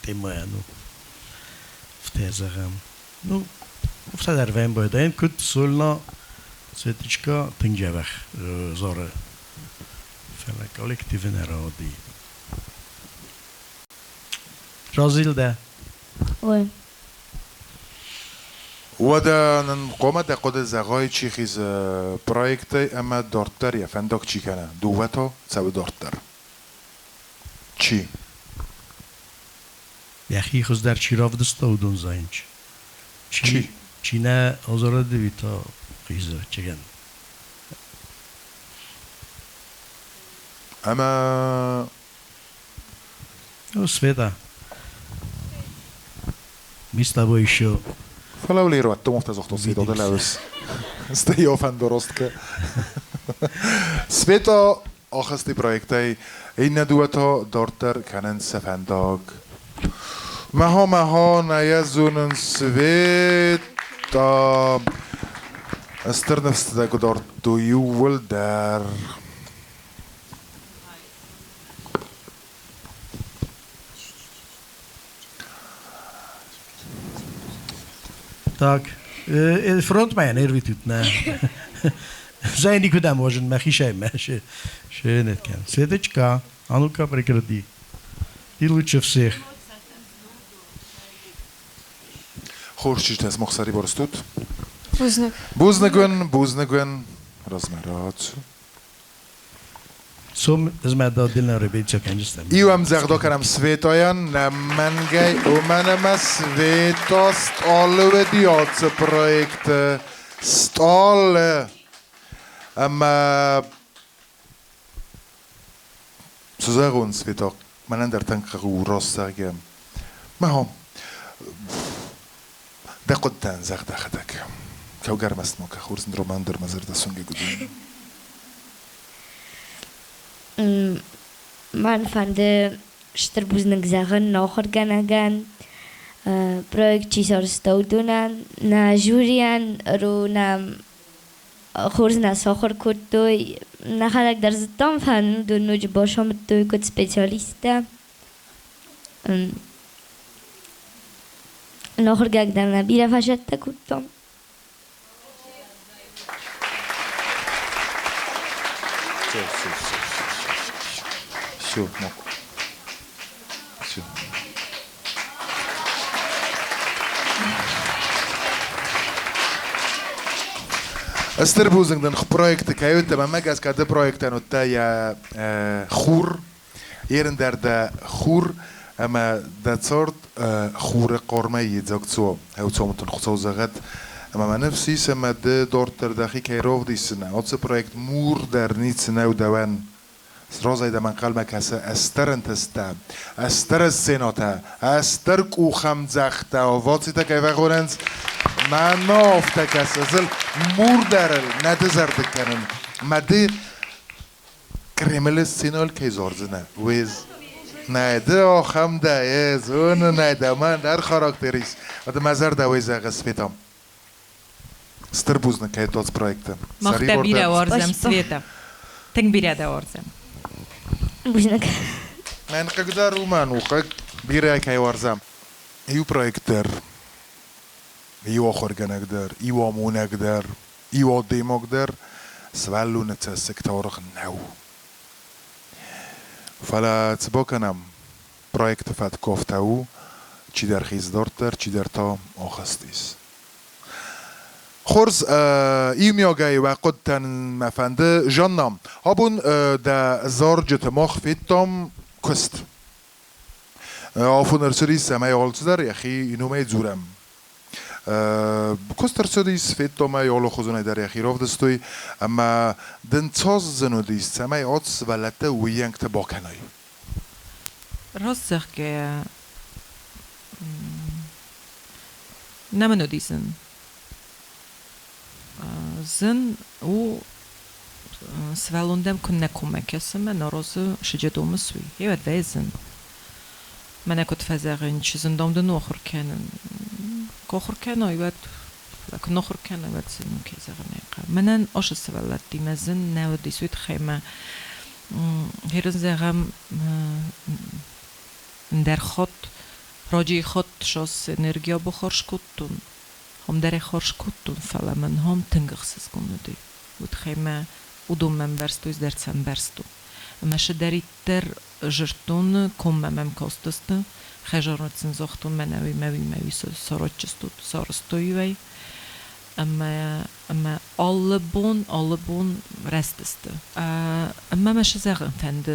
تیمایانو فتازم نو افتا در وین باید این کد سولنا سیتیچکا تنجابخ زاره فعلا کالکتیو نرادی رازیل ده وای و دا نقوم دا قد زغای چی خیز پرویکت اما دارتر یا فندق چی کنه دوتا سو دارتر چی یخی خوز در چی راف دستا و دون زاینچ چی؟ چی نه آزاره دوی تا خیزه چگن اما سویتا میستا بایشو فلو لیرو اتو مفتزخت و سیدا دلوس استیو فن درست که سویتا آخستی پرویکتای این دوتا دارتر کنن سفنداگ مها نیازون سویتا استر نفس داگو دار دویول در Tak, front mij nervit ut ne. Zijn die kudam wajen ma khishai ma she net kan. Svetechka, а ну-ка прекрати. Ты лучше всех. خورشید از مخسری برستود بوزنگ بوزنگون رازمرات Som zmeda dilna rebetja kanjistam. ایو هم زغدا کنم سویتاین نمنگی او منم سویتا ستال دیات پرویکت ستال اما سوزاگون سویتا من در تنقو راست سرگم ما هم ده قدن زغدا خدک که گرم است ما که خورز نرومان در مزر دستونگی گدیم من فند شتربوزنك زغن ناخر جنگن projekt چیزار ستودونن نا جوریان رو نم خورز نا ساخر کردوی نا خلق در زدام فن دو نوج باشم دوی کد سپیشالیسته ناخر گگ در نبیره فشت کردم شو ماكو شو استر بوزنگ دن project كايوت تبع مجاز كده project أنو تايا خور يرن در خور أما ده صارت خور قرمه يتزوج سوا هاو سوا متن خصوص زغت أما ما نفسي سما ده دور تردخي كيروف دي سنة أوتس project مور در نيت سنة ودوان رازای در من قلبك هسه استرن تستا استر السيناتا استر كوخم زختا وفاتي تا كيف خورنز من نافتا هسه زل مور درل ندزر دكنن مده كريمل السينال كي زارزنه ويز نايده آخم ده اونو نايده من در خاراکتریس وده مزر ده ويزه غسبيتام استر بوزنه كي توز پرويكتا مخته بيره وارزم سويتا تنگ بيره ده وارزم بوزنك من قدر ومن وقت بيره كي وارزم ايو پرويكتر ايو آخر گنگدر ايو آمونگدر ايو آديمگدر سوالو نتسك تارخ نو فلا تباکنم پرویکت فت کافتاو چی در خیز دارتر چی در تا آخستیس خورز ایمیاگای و قدتن مفنده جانم هابون دا زار جتماخ فیتام کست آفون ارسوری سمای آلت در یخی اینو می زورم کست ارسوریس فیتام یالو خوزونه در یخی راف دستوی اما دن تاز زنو دیست سمای آتس ولته وینگ تباکنای راست zeg که نمنو دیسن زن او سوالوندم کن نکومکسم من ناراضی شجدوم سوی یه وقت ویزن من اکت فزاقین چیزن دام دن آخر کنن کآخر کنن یوت لکن آخر کنن یوت زنم که زغنه منن آش سوالات دیم زن نودی سویت خیمه هرن زغم در خود راجی خود شاس انرژیا بخارش کتون هم در خارش کتون فعلا من هم تنگخسیز کنندی بود خیمه ودوم من برستویز در سم برستو ماشه داری تر جرتون کم من کاستست خجارت زنزاختون منوی سارچستو سارستوی وی اما allebon restest. اما مش زغن فند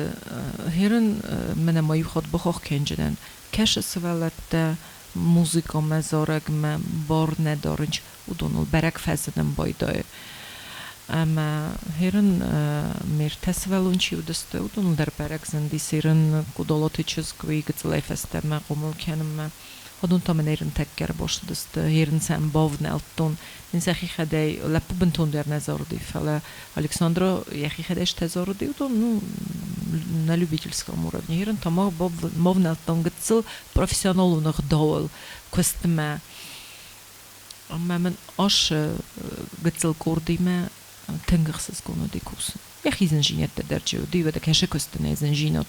هرن من ما يخد بخوخ کنجدن کش سوالت موزیکا مزارگ من بار ندارنج و دونال برک فزدن بایدای اما هرن میر تسوالون چی ودسته و دونال در برک زندی سیرن کدالات چیزکوی گتلای فسته ما قمول کنم هادون تا منیرن تکر باشه دست هیرن سم باو نلتون نزخی خدای لپو بنتون در نظر دی فلا الکساندرا یخی خدایش تظاهر دی و تو на любительском уровне هیرن تا ما باو نلتون گتسل پروفیسیونالو نخداول کستمه اما من آش گتسل کردیم تنگخسز کنو دی کوس یخی زنجینت در جو دی و دکشه کستنه زنجینات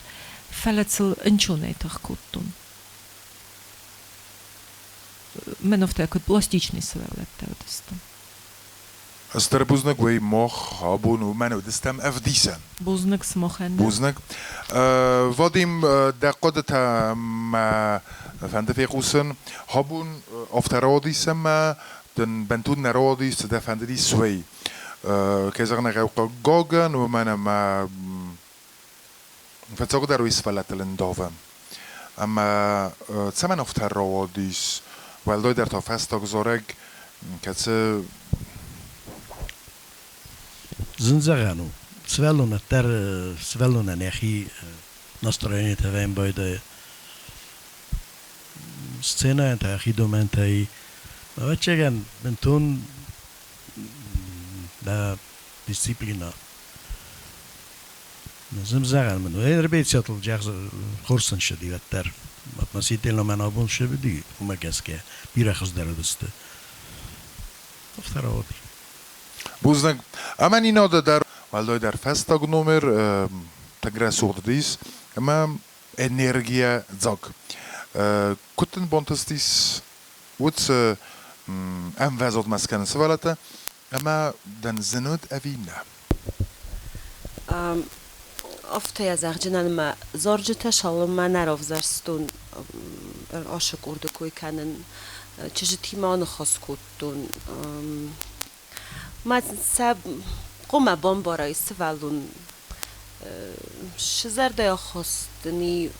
فلا تسل انچونه تخکوتون من افتاد пластичный سوالات تودستم. استر بوزنك وی مخ هابون و من ودستم افدیسن. بوزنك سمخن. بوزنك. وادیم دقت ما فنده في قوسن هابون افترادیسم ما دن بنتون نرادیس ده فنده دی سوی. كيزغنا غوقا جوجن و من ما فتاق در ویس فلات لنداوم. اما تسمن افترادیس ولدای در تا فستاق زارگ کسی زنزغانو سوالونه در سوالونه نخی نسترانی تایم باید سцена تا اخی دومنتای ما چگن بنتون دا دیسیپلینا نزم زغل منو هي ربيت شطل جاغز خورسن شدي وتر نسيتين لما نابون شبدي وما كاسكا بيرا خز دربسته افترا ودي Buznek, ama nino da dar, valdo dar festag numer, tagra surdis, ama energia zog. Kuten bontestis, uts vezod maskan svalata, ama dan zenut avina. Ofte ja zagjinan ma zorjita shalom ma narov zarstun aşık urdu koy kanen çeşit imanı xaskutun ma sab qoma bombarayı svalun şizerde ya xastni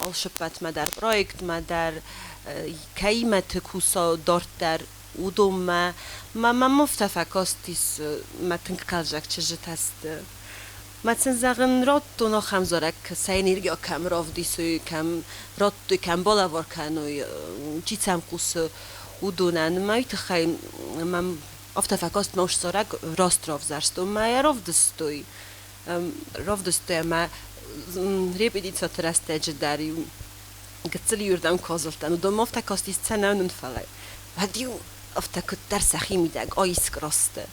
alışpat madar projekt madar kaymet kusa dortar udum ma muftafakostis ma tinkalacak çeşit hast Macen zagen rottu no ham zorak sainirgio kam rovdisu kam rottu kam bola vorkanu cicam kus udunan mai tchaim mam ofta fakost mosh zorak rostrov zarstu ma rovdstuj ma repetico teraz tejdari gceli yurdam kozoltan domofta kostis cenanun falaj vadiu ofta kut darsachimidag oiskroste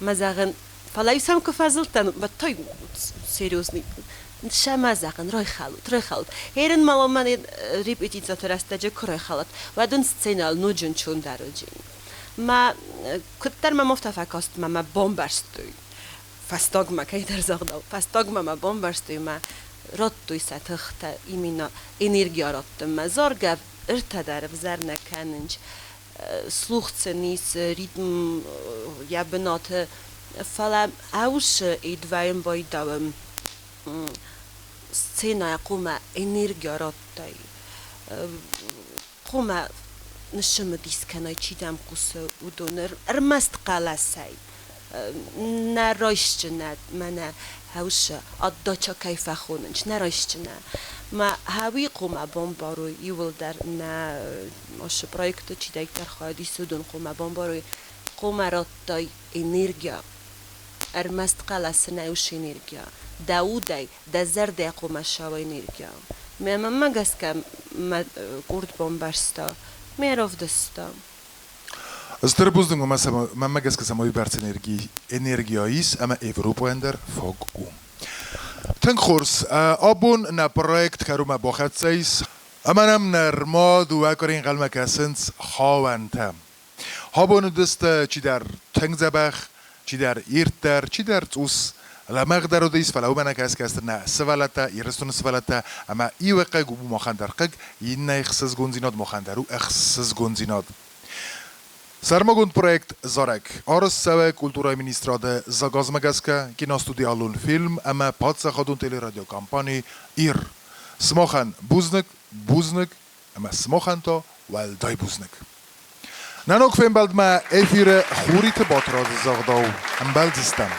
ma zagen فلا يسامك فازلتن بتوي سيريوسني شما زاقن روي خالط هيرن مالو من ريبيتيزا تراستاجي كروي خالط ودن سценال نوجن چون داروجين ما كتر ما مفتفاكاست ما بومبارستوي فاستوغما كايدر زغدال فاستوغما ما بومبارستوي ما روتوي ساتختا именно энергия роттым ما зорга ыртадар взарна канынч слухценис ритм я беноте Fala ausche idvaim boidawem scena quma energia rottai quma nishma diskanay chidam qus udoner armast qalasay na roishchna mana ausche addacha kayfa khunch na roishchna ma hawi quma bombaru yuvildar na osh proyektu chidaytar khadi sudun quma bombaru quma rottai energia Armast qalasna ush energia dauday da zarda qomashawa energia ma gaska ma kurd bombarsta merovdasta Sterbuzding ma gaska samoy bart energia is ama Europa ender fog Ten khurs abun na projekt karuma bochatsais amanam narmad u akarin qalmakasens khawantam habun dist chidar tengzabach چی در ایرتر چی در توس لامغ درو دیس فلاو من کاس کاستنا سوالتا یرستون سوالتا اما ای وقع گوبو مخاندر قگ این اخسس گونزیناد مخاندرو اخسس گونزیناد سرمگون پروژه زارک آرس سوی کلتورای مینیستراده زاگاز مگسکه که ناستودی آلون فیلم اما پادسا خودون تیلی رادیو کامپانی ایر سماخن بوزنک اما سماخن تا والدای بوزنک نانوک فیم بلد ما افیر خوریت باتراز زاغداو هم بلد استم